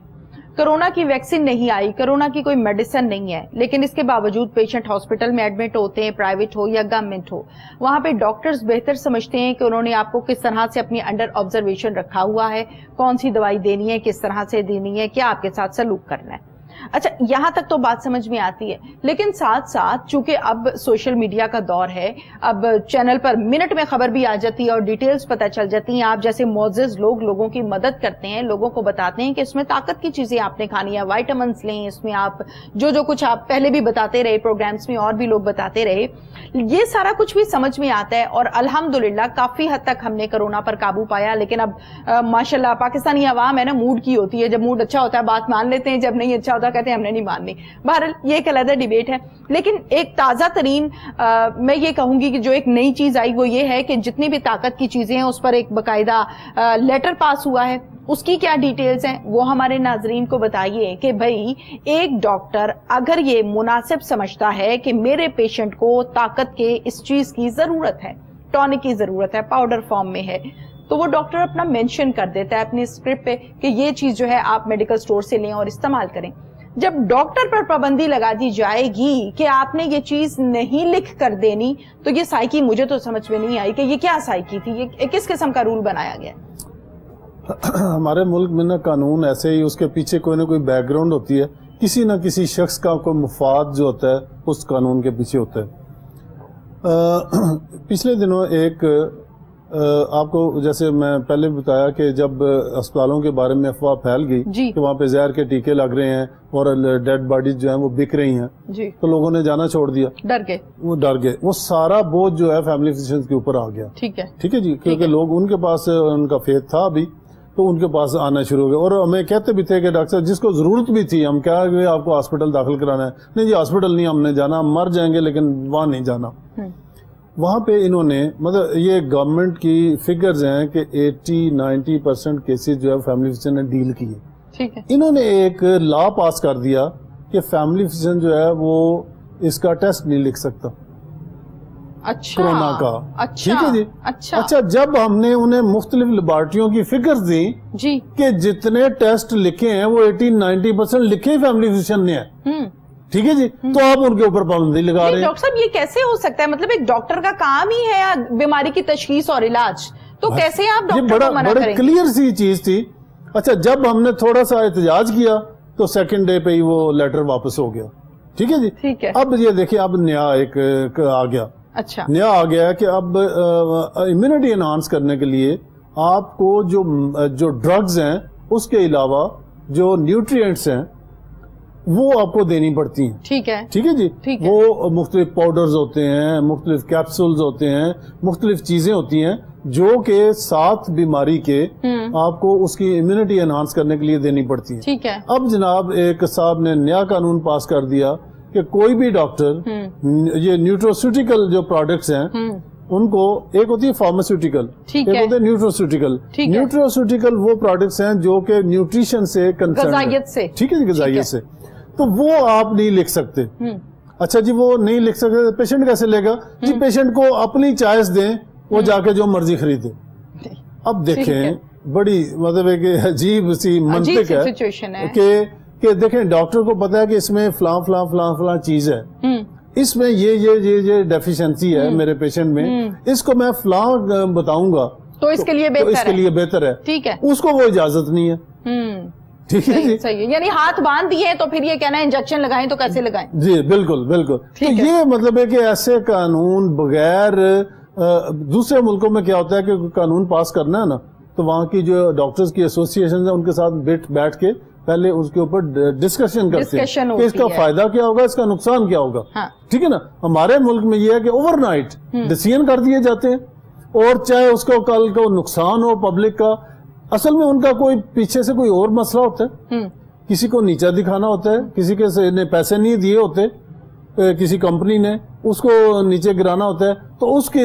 کرونا کی ویکسین نہیں آئی, کرونا کی کوئی میڈیسن نہیں ہے, لیکن اس کے باوجود پیشنٹ ہاسپٹل میں ایڈمٹ ہوتے ہیں, پرائیویٹ ہو یا گورنمنٹ ہو. وہاں پہ ڈاکٹرز بہتر سمجھتے ہیں کہ انہوں نے آپ کو کس طرح سے اپنی انڈر آبزرویشن رکھا ہوا ہے, کون سی دوائی دینی ہے, کس طرح سے دینی ہے, کیا آپ کے ساتھ سلوک کرنا ہے. اچھا یہاں تک تو بات سمجھ میں آتی ہے, لیکن ساتھ ساتھ چونکہ اب سوشل میڈیا کا دور ہے, اب چینل پر منٹ میں خبر بھی آ جاتی ہے اور ڈیٹیلز پتہ چل جاتی ہیں. آپ جیسے معزز لوگ لوگوں کی مدد کرتے ہیں, لوگوں کو بتاتے ہیں کہ اس میں طاقت کی چیزیں آپ نے کھانی ہے, وائٹامنس لیں, اس میں آپ جو کچھ آپ پہلے بھی بتاتے رہے پروگرامز میں اور بھی لوگ بتاتے رہے, یہ سارا کچھ بھی سمجھ میں آتا ہے. اور الحمدللہ کافی حد تک ہم نے کرونا پر قابو پایا. لیکن اب ماشاءاللہ پاکستانی عوام ہے نا, موڈ کی ہوتی ہے, جب موڈ اچھا ہوتا ہے بات مان لیتے ہیں, جب نہیں اچھا ہوتا کہتے ہیں ہم نے نہیں ماننی. بہرحال یہ ایک علیحدہ ڈیبیٹ ہے. لیکن ایک تازہ ترین میں یہ کہوں گی کہ جو ایک نئی چیز آئی وہ یہ ہے کہ جتنی بھی طاقت کی چیزیں ہیں اس پر ایک باقاعدہ لیٹر پاس ہوا ہے. اس کی کیا ڈیٹیلز ہیں وہ ہمارے ناظرین کو بتائیے کہ بھئی ایک ڈاکٹر اگر یہ مناسب سمجھتا ہے کہ میرے پیشنٹ کو طاقت کے اس چیز کی ضرورت ہے, ٹونک کی ضرورت ہے, پاؤڈر فارم میں ہے, تو وہ ڈاکٹر اپنا مینشن کر دیتا ہے اپنی اسکرپٹ پہ کہ یہ چیز جو ہے آپ میڈیکل سٹور سے لیں اور استعمال کریں. جب ڈاکٹر پر پابندی لگا دی جائے گی کہ آپ نے یہ چیز نہیں لکھ کر دینی, تو یہ سائیکی مجھے تو سمجھ میں نہیں آئی کہ یہ کیا سائیکی تھی, یہ کس قسم کا رول بنایا گیا. ہمارے ملک میں نا قانون ایسے ہی اس کے پیچھے کوئی نہ کوئی بیک گراؤنڈ ہوتی ہے, کسی نہ کسی شخص کا کوئی مفاد جو ہوتا ہے اس قانون کے پیچھے ہوتا ہے. پچھلے دنوں ایک آپ کو جیسے میں پہلے بتایا کہ جب اسپتالوں کے بارے میں افواہ پھیل گئی کہ وہاں پہ زہر کے ٹیکے لگ رہے ہیں اور ڈیڈ باڈیز جو ہیں وہ بک رہی ہیں, تو لوگوں نے جانا چھوڑ دیا, ڈر گئے. وہ سارا بوجھ جو ہے فیملی فزیشنز کے اوپر آ گیا. ٹھیک ہے جی, کیونکہ لوگ ان کے پاس ان کا فیتھ تھا ابھی, تو ان کے پاس آنا شروع ہو گیا. اور ہمیں کہتے بھی تھے کہ ڈاکٹر صاحب جس کو ضرورت بھی تھی, ہم کیا کہ آپ کو ہاسپٹل داخل کرانا ہے, نہیں جی ہاسپٹل نہیں ہم نے جانا, ہم مر جائیں گے لیکن وہاں نہیں جانا. وہاں پہ انہوں نے مطلب یہ گورنمنٹ کی فگرز ہیں کہ 80-90% کیسز جو ہے فیملی فزیشن نے ڈیل کیے. انہوں نے ایک لا پاس کر دیا کہ فیملی فزیشن جو ہے وہ اس کا ٹیسٹ نہیں لکھ سکتا کرونا کا. ٹھیک ہے جی. اچھا جب ہم نے انہیں مختلف لیبارٹریوں کی فگرز دی کہ جتنے ٹیسٹ لکھے ہیں وہ 80-90% لکھے فیملی فزیشن نے ہے, ٹھیک ہے جی, تو آپ ان کے اوپر پابندی لگا رہے ہیں. ڈاکٹر صاحب یہ کیسے ہو سکتا ہے, مطلب ایک ڈاکٹر کا کام ہی ہے بیماری کی تشخیص اور علاج, تو کیسے آپ ڈاکٹر کو منع کریں گے؟ بڑا کلیئر سی چیز تھی. اچھا جب ہم نے تھوڑا سا احتجاج کیا تو سیکنڈ ڈے پہ ہی وہ لیٹر واپس ہو گیا. ٹھیک ہے جی. اب یہ دیکھیں اب نیا ایک آ گیا. اچھا نیا آ گیا ہے کہ اب امیونٹی انہانس کرنے کے لیے آپ کو جو ڈرگز ہیں اس کے علاوہ جو نیوٹریئنٹس ہیں وہ آپ کو دینی پڑتی ہیں. ٹھیک ہے جی. وہ مختلف پاؤڈرز ہوتے ہیں, مختلف کیپسولز ہوتے ہیں, مختلف چیزیں ہوتی ہیں جو کہ ساتھ بیماری کے آپ کو اس کی امیونٹی انہانس کرنے کے لیے دینی پڑتی ہیں. ٹھیک ہے. اب جناب ایک صاحب نے نیا قانون پاس کر دیا کہ کوئی بھی ڈاکٹر یہ نیوٹروسیوٹیکل جو پروڈکٹس ہیں ان کو, ایک ہوتی ہے فارماسیوٹیکل, ایک ہوتے ہیں نیوٹروسیوٹیکل. نیوٹروسیوٹیکل وہ پروڈکٹس ہیں جو کہ نیوٹریشن سے غذائیت سے, ٹھیک ہے جی, غذائیت سے, تو وہ آپ نہیں لکھ سکتے. اچھا جی, وہ نہیں لکھ سکتے, پیشنٹ کیسے لے گا جی؟ پیشنٹ کو اپنی چوائس دیں, وہ جا کے جو مرضی خریدے. اب دیکھیں بڑی مطلب ہے کہ عجیب سی منطق ہے کہ دیکھیں ڈاکٹر کو پتا ہے کہ اس میں فلاں فلاں فلاں فلاں چیز ہے, اس میں یہ ڈیفیشنسی ہے میرے پیشنٹ میں, اس کو میں فلاں بتاؤں گا تو اس کے لیے بہتر ہے. ٹھیک ہے. اس کو وہ اجازت نہیں ہے. ٹھیک ہے جی, صحیح ہے. یعنی ہاتھ باندھ دیے تو پھر یہ کہنا ہے انجیکشن لگائیں تو کیسے لگائیں. جی بالکل بالکل. تو یہ مطلب ہے کہ ایسے قانون بغیر, دوسرے ملکوں میں کیا ہوتا ہے کہ قانون پاس کرنا ہے نا, تو وہاں کی جو ڈاکٹرز کی ایسوسیشن ہیں ان کے ساتھ بیٹھ کے پہلے اس کے اوپر ڈسکشن کرتے ہیں کہ اس کا فائدہ کیا ہوگا, اس کا نقصان کیا ہوگا. ٹھیک ہے نا. ہمارے ملک میں یہ ہے کہ اوور نائٹ ڈیسیژن کر دیے جاتے ہیں, اور چاہے اس کو کل کو نقصان ہو پبلک کا, اصل میں ان کا کوئی پیچھے سے کوئی اور مسئلہ ہوتا ہے. کسی کو نیچا دکھانا ہوتا ہے, کسی کے پیسے نہیں دیے ہوتے کسی کمپنی نے, اس کو نیچے گرانا ہوتا ہے, تو اس کے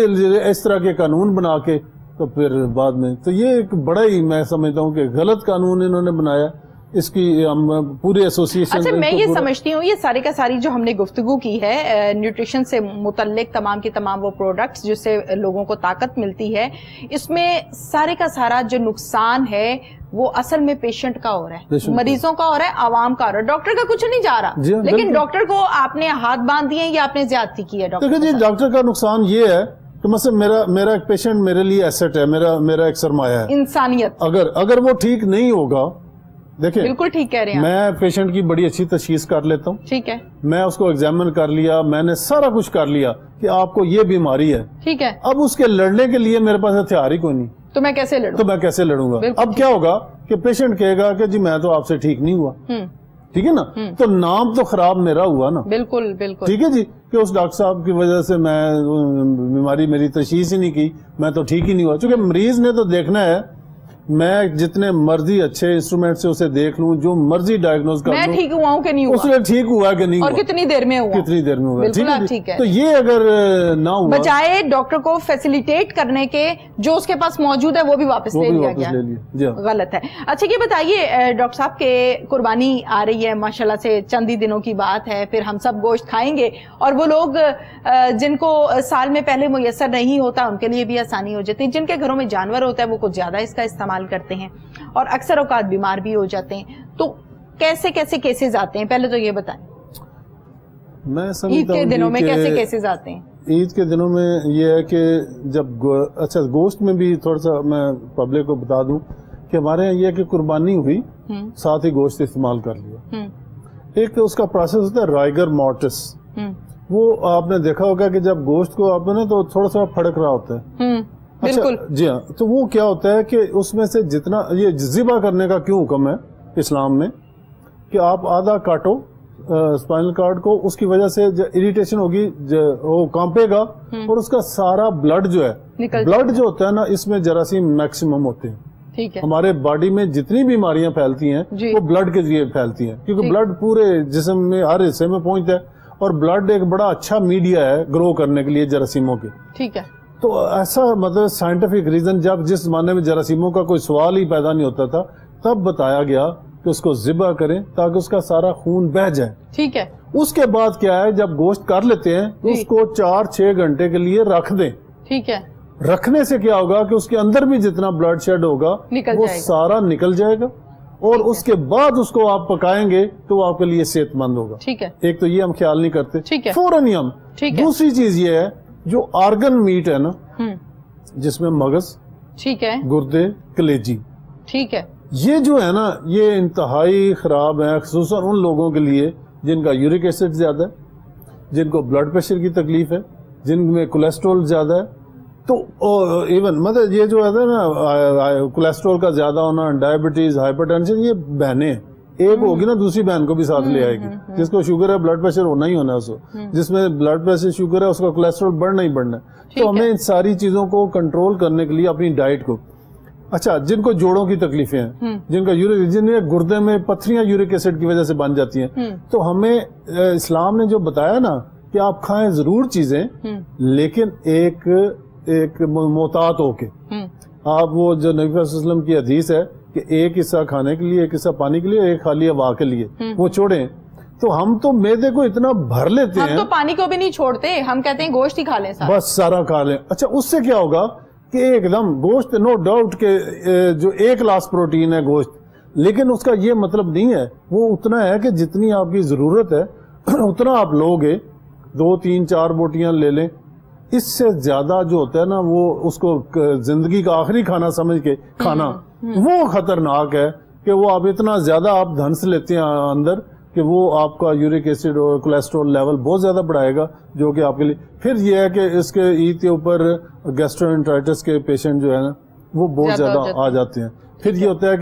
اس طرح کے قانون بنا کے تو پھر بعد میں, تو یہ ایک بڑا ہی میں سمجھتا ہوں کہ غلط قانون انہوں نے بنایا. اس کی ہم پورے ایسوسیشن. اچھا, میں یہ سمجھتی ہوں یہ ساری کا ساری جو ہم نے گفتگو کی ہے نیوٹریشن سے متعلق تمام کی تمام وہ پروڈکٹس جس سے لوگوں کو طاقت ملتی ہے, اس میں سارے کا سارا جو نقصان ہے وہ اصل میں پیشنٹ کا ہو رہا ہے, مریضوں کا ہو رہا ہے, عوام کا ہو رہا ہے. ڈاکٹر کا کچھ نہیں جا رہا, لیکن ڈاکٹر کو آپ نے ہاتھ باندھ دیے یا آپ نے زیادتی کی ہے. ڈاکٹر کا نقصان یہ ہے کہ مثلا میرا ایک پیشنٹ میرے لیے ایسٹ ہے, میرا ایک سرمایہ ہے, انسانیت. اگر وہ ٹھیک نہیں ہوگا, دیکھیں بالکل ٹھیک کہہ رہے ہیں, میں پیشنٹ کی بڑی اچھی تشخیص کر لیتا ہوں. ٹھیک ہے. میں اس کو ایگزامن کر لیا, میں نے سارا کچھ کر لیا کہ آپ کو یہ بیماری ہے. ٹھیک ہے. اب اس کے لڑنے کے لیے میرے پاس ہتھیار ہی کوئی نہیں, تو میں کیسے لڑوں گا. اب کیا ہوگا کہ پیشنٹ کہے گا کہ جی میں تو آپ سے ٹھیک نہیں ہوا. ٹھیک ہے نا. تو نام تو خراب میرا ہوا نا. بالکل بالکل. ٹھیک ہے جی, کہ اس ڈاکٹر صاحب کی وجہ سے میں بیماری میری تشخیص ہی نہیں کی, میں تو ٹھیک ہی نہیں ہوا. چونکہ مریض نے تو دیکھنا ہے, میں جتنے مرضی اچھے انسٹرومنٹ سے اسے دیکھ لوں, جو مرضی ڈائگنوز کر لوں, میں ٹھیک ہوا ہوں کہ نہیں ہوا, اس نے ٹھیک ہوا کہ نہیں ہوا, اور کتنی دیر میں ہوا. ٹھیک ہے. تو یہ اگر نہ ہوا, بجائے ڈاکٹر کو فیسیلیٹیٹ کرنے کے جو اس کے پاس موجود ہے وہ بھی واپس لے لیا گیا, غلط ہے. اچھا یہ بتائیے ڈاکٹر صاحب کہ قربانی آ رہی ہے ماشاءاللہ سے, چند ہی دنوں کی بات ہے, پھر ہم سب گوشت کھائیں گے, اور وہ لوگ جن کو سال میں پہلے میسر نہیں ہوتا ان کے لیے بھی آسانی ہو جاتی ہے. جن کے گھروں میں جانور ہوتا ہے وہ کچھ زیادہ اس کا استعمال کرتے ہیں اور اکثر اوقات بیمار بھی ہو جاتے ہیں. تو کیسے کیسز آتے ہیں, پہلے تو یہ بتائیں. میں عید کے دنوں میں کیسے کیسز آتے ہیں؟ عید کے دنوں میں یہ ہے کہ جب اچھا گوشت میں بھی تھوڑا سا میں پبلک کو بتا دوں کہ ہمارے یہاں یہ ہے کہ قربانی ہوئی ساتھ ہی گوشت استعمال کر لیا. ایک اس کا پروسیس ہوتا ہے رائگر مورٹس, وہ آپ نے دیکھا ہوگا کہ جب گوشت کو آپ نے تو تھوڑا سا پھڑک رہا ہوتا ہے. بالکل. جی ہاں, تو وہ کیا ہوتا ہے کہ اس میں سے جتنا, یہ ذبح کرنے کا کیوں حکم ہے اسلام میں کہ آپ آدھا کاٹو اسپائنل کارڈ کو, اس کی وجہ سے اریٹیشن ہوگی, وہ کانپے گا, اور اس کا سارا بلڈ جو ہے, بلڈ جو ہوتا ہے نا, اس میں جراثیم میکسیمم ہوتے ہیں. ٹھیک ہے. ہمارے باڈی میں جتنی بیماریاں پھیلتی ہیں وہ بلڈ کے ذریعے پھیلتی ہیں, کیونکہ بلڈ پورے جسم میں ہر حصے میں پہنچتا ہے, اور بلڈ ایک بڑا اچھا میڈیا ہے گرو کرنے کے لیے جراثیموں کے. ٹھیک ہے. تو ایسا مطلب سائنٹیفک ریزن, جس زمانے میں جراثیموں کا کوئی سوال ہی پیدا نہیں ہوتا تھا, تب بتایا گیا کہ اس کو ذبح کریں تاکہ اس کا سارا خون بہہ جائے. ٹھیک ہے. اس کے بعد کیا ہے, جب گوشت کر لیتے ہیں تو اس کو 4-6 گھنٹے کے لیے رکھ دیں. ٹھیک ہے. رکھنے سے کیا ہوگا کہ اس کے اندر بھی جتنا بلڈ شیڈ ہوگا وہ سارا نکل جائے گا, اور اس کے بعد اس کو آپ پکائیں گے تو وہ آپ کے لیے صحت مند ہوگا. ٹھیک ہے. ایک تو یہ ہم خیال نہیں کرتے, فوراً ہم. دوسری چیز یہ ہے جو آرگن میٹ ہے نا, جس میں مغز, ٹھیک ہے, گردے, کلیجی, ٹھیک ہے, یہ جو ہے نا یہ انتہائی خراب ہیں, خصوصاً ان لوگوں کے لیے جن کا یورک ایسڈ زیادہ ہے, جن کو بلڈ پریشر کی تکلیف ہے, جن میں کولیسٹرول زیادہ ہے. تو ایون مطلب یہ جو ہے نا کولیسٹرول کا زیادہ ہونا, ڈائبٹیز, ہائپر ٹینشن, یہ بہنیں ایک ہوگی نا دوسری بہن کو بھی ساتھ لے آئے گی. جس کو شوگر ہے بلڈ پریشر ہونا ہی ہونا ہے اس کو, جس میں بلڈ پریشر شوگر ہے اس کا کولیسٹرول بڑھنا ہی بڑھنا ہے. تو ہمیں ان ساری چیزوں کو کنٹرول کرنے کے لیے اپنی ڈائٹ کو, اچھا جن کو جوڑوں کی تکلیفیں ہیں, جن کا جن گردے میں پتھریاں یورک ایسڈ کی وجہ سے بن جاتی ہیں, تو ہمیں اسلام نے جو بتایا نا کہ آپ کھائیں ضرور چیزیں لیکن ایک محتاط ہو کے. آپ وہ جو نبی صلی اللہ علیہ وسلم کی حدیث ہے کہ ایک حصہ کھانے کے لیے, ایک حصہ پانی کے لیے, ایک خالی ہوا کے لیے, وہ چھوڑیں. تو ہم تو میدے کو اتنا بھر لیتے ہیں, ہم تو پانی کو بھی نہیں چھوڑتے, ہم کہتے ہیں گوشت ہی کھا لیں سارا. بس سارا کھا لیں. اچھا اس سے کیا ہوگا کہ ایک دم گوشت, نو ڈاؤٹ کہ جو 1 گلاس پروٹین ہے گوشت, لیکن اس کا یہ مطلب نہیں ہے. وہ اتنا ہے کہ جتنی آپ کی ضرورت ہے اتنا آپ لو گے, 2 3 4 بوٹیاں لے لیں. اس سے زیادہ جو ہوتا ہے نا وہ اس کو زندگی کا آخری کھانا سمجھ کے کھانا, وہ خطرناک ہے کہ وہ آپ اتنا زیادہ آپ دھنس لیتے ہیں اندر کہ وہ آپ کا یورک ایسڈ اور کولیسٹرول لیول بہت زیادہ بڑھائے گا, جو کہ آپ کے لیے پھر یہ ہے کہ اس کے عید کے اوپر گیسٹرونٹرائٹس کے پیشنٹ جو ہے نا وہ بہت زیادہ آ جاتے ہیں. پھر یہ ہوتا ہے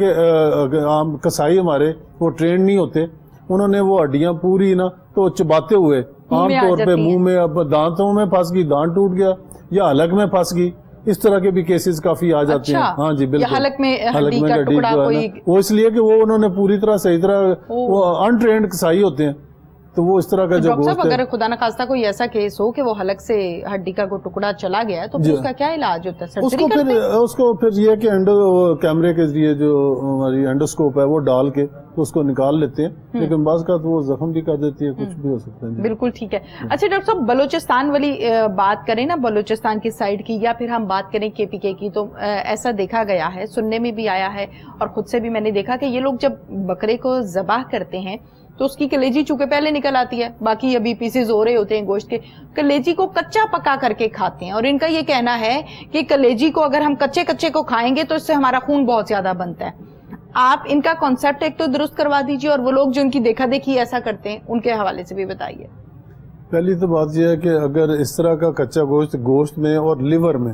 کہ عام کسائی ہمارے وہ ٹرینڈ نہیں ہوتے, انہوں نے وہ ہڈیاں پوری نا تو چباتے ہوئے عام طور پہ منہ میں, اب دانتوں میں پھنس گئی, دانت ٹوٹ گیا, یا حلق میں پھنس گئی, اس طرح کے بھی کیسز کافی آ جاتے ہیں. ہاں جی بالکل, حلق میں ہڈی جو ہے نا وہ اس لیے کہ وہ انہوں نے پوری طرح صحیح طرح وہ انٹرینڈ کسائی ہوتے ہیں, تو وہ اس طرح کا جو گوشت ہے. اگر خدا نخواستہ کوئی ایسا کیس ہو کہ وہ حلق سے ہڈی کا کوئی ٹکڑا چلا گیا ہے تو اس کا کیا علاج ہوتا ہے؟ اس کو پھر یہ کہ کیمرے کے ذریعے جو ہماری اینڈوسکوپ ہے وہ ڈال کے اس کو نکال لیتے ہیں, لیکن بعض کا تو وہ زخم بھی کر دیتی ہے, کچھ بھی ہو سکتا ہے. بالکل ٹھیک ہے. اچھا ڈاکٹر صاحب, بلوچستان والی بات کریں نا, بلوچستان کی سائڈ کی, یا پھر ہم بات کریں KPK کی, تو ایسا دیکھا گیا ہے, سننے میں بھی آیا ہے اور خود سے بھی میں نے دیکھا کہ یہ لوگ جب بکرے کو ذبح کرتے ہیں تو اس کی کلیجی چونکہ پہلے نکل آتی ہے, باقی ابھی پیسز ہو رہے ہوتے ہیں گوشت کے, کلیجی کو کچا پکا کر کے کھاتے ہیں. اور ان کا یہ کہنا ہے کہ کلیجی کو اگر ہم کچے کو کھائیں گے تو اس سے ہمارا خون بہت زیادہ بنتا ہے. آپ ان کا کانسیپٹ ایک تو درست کروا دیجئے, اور وہ لوگ جو ان کی دیکھا دیکھی ایسا کرتے ہیں ان کے حوالے سے بھی بتائیے. پہلی تو بات یہ ہے کہ اگر اس طرح کا کچا گوشت میں اور لیور میں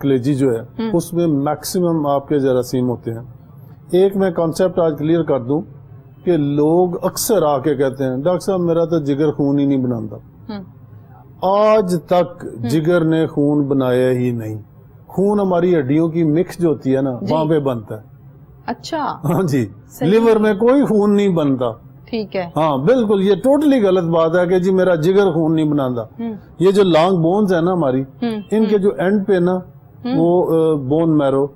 کلیجی جو ہے اس میں میکسیمم آپ کے جراثیم ہوتے ہیں. ایک میں کانسیپٹ آج کلیئر کر دوں کہ لوگ اکثر آ کے کہتے ہیں ڈاکٹر صاحب میرا تو جگر خون ہی نہیں بناتا. آج تک جگر نے خون بنایا ہی نہیں. خون ہماری ہڈیوں کی مکس جو ہوتی ہے نا وہاں پہ بنتا ہے. اچھا ہاں جی, لیور میں کوئی خون نہیں بنتا. ٹھیک ہے, ہاں بالکل, یہ ٹوٹلی غلط بات ہے کہ جی میرا جگر خون نہیں بناتا. یہ جو لانگ بونز ہے نا ہماری, ان کے جو اینڈ پہ نا وہ بون میرو,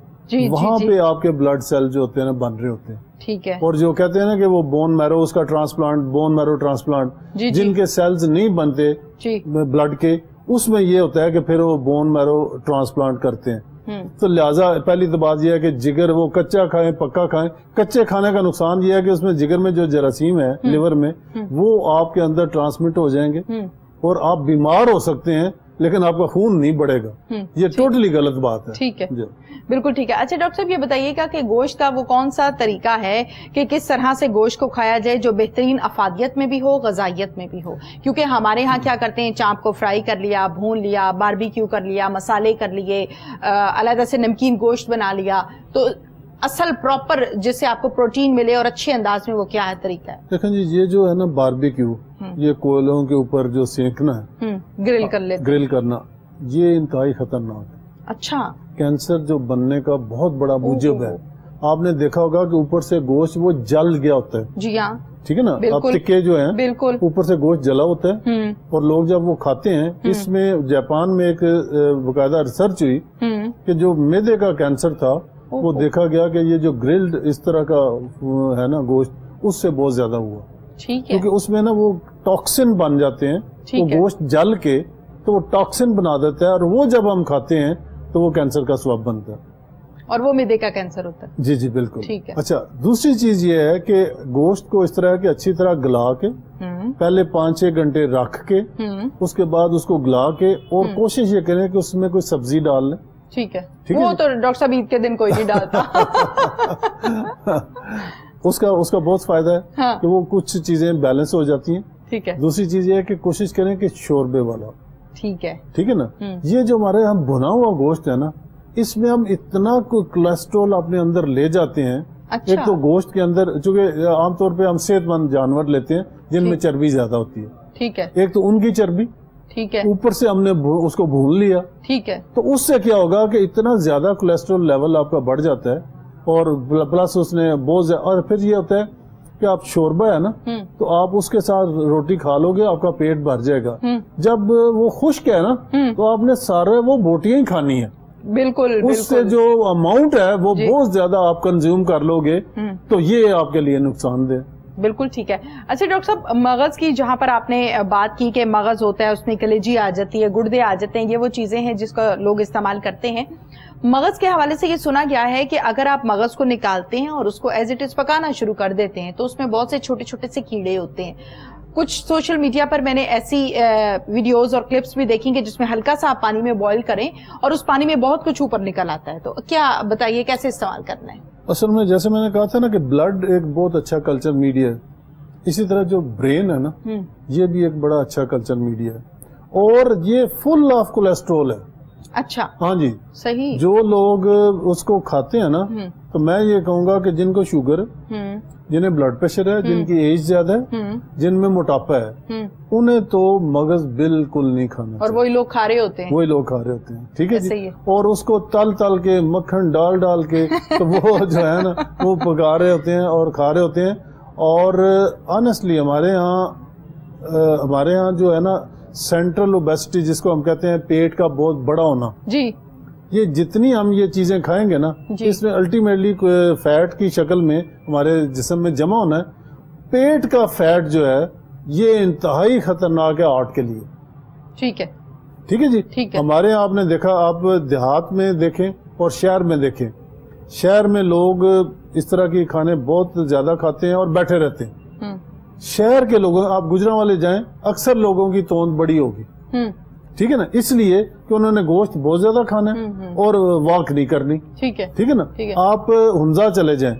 وہاں پہ آپ کے بلڈ سیل جو ہوتے ہیں نا بن رہے ہوتے ہیں. ٹھیک ہے, اور جو کہتے ہیں نا کہ وہ بون میرو اس کا ٹرانسپلانٹ, بون میرو ٹرانسپلانٹ, جن کے سیلز نہیں بنتے بلڈ کے, اس میں یہ ہوتا ہے کہ پھر وہ بون میرو ٹرانسپلانٹ کرتے ہیں. تو لہٰذا پہلی تو بات یہ ہے کہ جگر وہ کچا کھائیں پکا کھائیں. کچے کھانے کا نقصان یہ ہے کہ اس میں جگر میں جو جراثیم ہے لیور میں وہ آپ کے اندر ٹرانسمٹ ہو جائیں گے اور آپ بیمار ہو سکتے ہیں, لیکن آپ کا خون نہیں بڑھے گا. یہ ٹوٹلی غلط بات ہے. ٹھیک ہے, بالکل ٹھیک ہے. اچھا ڈاکٹر صاحب یہ بتائیے گا کہ گوشت کا وہ کون سا طریقہ ہے کہ کس طرح سے گوشت کو کھایا جائے جو بہترین افادیت میں بھی ہو, غذائیت میں بھی ہو؟ کیونکہ ہمارے ہاں کیا کرتے ہیں, چانپ کو فرائی کر لیا, بھون لیا, باربیکیو کر لیا, مسالے کر لیے, علیحدہ سے نمکین گوشت بنا لیا. تو اصل پراپر جس سے آپ کو پروٹین ملے اور اچھے انداز میں وہ کیا ہے طریقہ ہے؟ دیکھیں جی, یہ جو ہے نا باربیکیو, یہ کوئلوں کے اوپر جو سینکنا ہے, گرل کرنا, یہ انتہائی خطرناک ہے. اچھا, کینسر جو بننے کا بہت بڑا موجب ہے. آپ نے دیکھا ہوگا کہ اوپر سے گوشت وہ جل گیا ہوتا ہے. جی ہاں, ٹھیک ہے نا, اب ٹکے جو ہیں بالکل اوپر سے گوشت جلا ہوتا ہے, اور لوگ جب وہ کھاتے ہیں, اس میں جاپان میں ایک باقاعدہ ریسرچ ہوئی کہ جو میدے کا کینسر تھا وہ دیکھا گیا کہ یہ جو گرلڈ اس طرح کا ہے نا گوشت, اس سے بہت زیادہ ہوا. کیونکہ اس میں نا وہ ٹاکسن بن جاتے ہیں, وہ گوشت جل کے تو وہ ٹاکسن بنا دیتا ہے, اور وہ جب ہم کھاتے ہیں تو وہ کینسر کا سبب بنتا ہے, اور وہ میدے کا کینسر ہوتا ہے. جی جی بالکل. اچھا, دوسری چیز یہ ہے کہ گوشت کو اس طرح کہ اچھی طرح گلا کے پہلے 5-6 گھنٹے رکھ کے اس کے بعد اس کو گلا کے, اور کوشش یہ کریں کہ اس میں کوئی سبزی ڈال لیں. ٹھیک ہے, وہ تو ڈاکٹر صاحب عید کے دن کوئی نہیں ڈالتا. اس کا بہت فائدہ ہے کہ وہ کچھ چیزیں بیلنس ہو جاتی ہیں. ٹھیک ہے. دوسری چیز یہ ہے کہ کوشش کریں کہ شوربے والا. ٹھیک ہے, ٹھیک ہے نا. یہ جو ہمارے ہم بھنا ہوا گوشت ہے نا, اس میں ہم اتنا کوئی کولیسٹرول اپنے اندر لے جاتے ہیں اچھا. ایک تو گوشت کے اندر چونکہ عام طور پہ ہم صحت مند جانور لیتے ہیں جن میں چربی زیادہ ہوتی ہے. ٹھیک ہے. ایک تو ان کی چربی, ٹھیک ہے, اوپر سے ہم نے اس کو بھون لیا. ٹھیک ہے. تو اس سے کیا ہوگا کہ اتنا زیادہ کولیسٹرول لیول آپ کا بڑھ جاتا ہے, اور پلس اس نے بہت زیادہ, اور پھر یہ ہوتا ہے کہ آپ شوربہ ہے نا تو آپ اس کے ساتھ روٹی کھا لو گے, آپ کا پیٹ بھر جائے گا. جب وہ خشک ہے نا تو آپ نے سارے وہ بوٹیاں ہی کھانی ہیں. بالکل. اس سے جو اماؤنٹ ہے وہ بہت زیادہ آپ کنزیوم کر لو گے تو یہ آپ کے لیے نقصان دہ. بالکل ٹھیک ہے. اچھا ڈاکٹر صاحب, مغز کی جہاں پر آپ نے بات کی کہ مغز ہوتا ہے, اس میں کلیجی آ جاتی ہے, گردے آ جاتے ہیں, یہ وہ چیزیں ہیں جس کا لوگ استعمال کرتے ہیں. مغز کے حوالے سے یہ سنا گیا ہے کہ اگر آپ مغز کو نکالتے ہیں اور اس کو ایز اٹ از پکانا شروع کر دیتے ہیں تو اس میں بہت سے چھوٹے چھوٹے سے کیڑے ہوتے ہیں. کچھ سوشل میڈیا پر میں نے ایسی ویڈیوز اور کلپس بھی دیکھی کہ جس میں ہلکا سا آپ پانی میں بوائل کریں اور اس پانی میں بہت کچھ اوپر نکل آتا ہے. تو کیا بتائیے کیسے استعمال کرنا ہے؟ اصل میں جیسے میں نے کہا تھا نا کہ بلڈ ایک بہت اچھا کلچر میڈیا ہے, اسی طرح جو برین ہے نا یہ بھی ایک بڑا اچھا کلچر میڈیا ہے, اور یہ فل آف کولیسٹرول ہے. اچھا. ہاں جی, صحیح. جو لوگ اس کو کھاتے ہیں نا تو میں یہ کہوں گا کہ جن کو شوگر ہے, جنہیں بلڈ پریشر ہے, جن کی ایج زیادہ ہے, جن میں موٹاپا ہے, انہیں تو مغز بالکل نہیں کھانا. اور وہی لوگ کھا رہے ہوتے ہیں. وہی لوگ کھا رہے ہوتے ہیں. ٹھیک ہے جی. اور اس کو تل کے مکھن ڈال کے تو وہ جو ہے نا وہ پکا رہے ہوتے ہیں اور کھا رہے ہوتے ہیں. اور آنیسٹلی ہمارے یہاں جو ہے نا سینٹرل اوبیسٹی جس کو ہم کہتے ہیں, پیٹ کا بہت بڑا ہونا, جی, یہ جتنی ہم یہ چیزیں کھائیں گے نا اس میں الٹیمیٹلی فیٹ کی شکل میں ہمارے جسم میں جمع ہونا ہے. پیٹ کا فیٹ جو ہے یہ انتہائی خطرناک ہے ہارٹ کے لیے. ٹھیک ہے. ٹھیک ہے جی. ہمارے یہاں آپ نے دیکھا, آپ دیہات میں دیکھیں اور شہر میں دیکھیں, شہر میں لوگ اس طرح کے کھانے بہت زیادہ کھاتے ہیں اور بیٹھے رہتے ہیں. شہر کے لوگوں, آپ گجرانوالے جائیں, اکثر لوگوں کی توند بڑی ہوگی. ٹھیک ہے نا, اس لیے کہ انہوں نے گوشت بہت زیادہ کھانا ہے اور واک نہیں کرنی. ٹھیک ہے نا. آپ ہنزا چلے جائیں,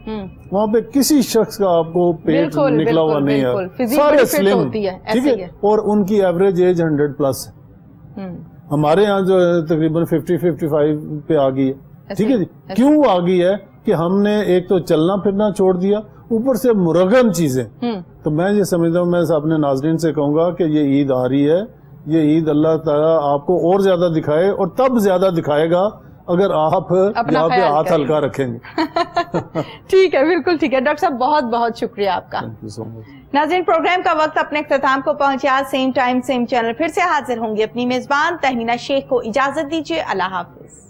وہاں پہ کسی شخص کا آپ کو پیٹ نکلا ہوا نہیں ہے, سارے سلم. ٹھیک ہے, اور ان کی ایوریج ایج 100+ ہے. ہمارے یہاں جو ہے تقریباً 50-55 پہ آ گئی ہے. ٹھیک ہے جی. کیوں آ گئی ہے کہ ہم نے ایک تو چلنا پھرنا چھوڑ دیا, اوپر سے مرغن چیزیں. تو میں یہ سمجھتا ہوں, میں اپنے ناظرین سے کہوں گا کہ یہ عید آ رہی ہے, یہ عید اللہ تعالیٰ آپ کو اور زیادہ دکھائے, اور تب زیادہ دکھائے گا اگر آپ یہاں پہ ہاتھ ہلکا رکھیں گے. ٹھیک ہے, بالکل ٹھیک ہے. ڈاکٹر صاحب بہت بہت شکریہ آپ کا. ناظرین, پروگرام کا وقت اپنے اختتام کو پہنچا. سیم ٹائم سیم چینل پھر سے حاضر ہوں گے. اپنی میزبان تہمینہ شیخ کو اجازت دیجیے. اللہ حافظ.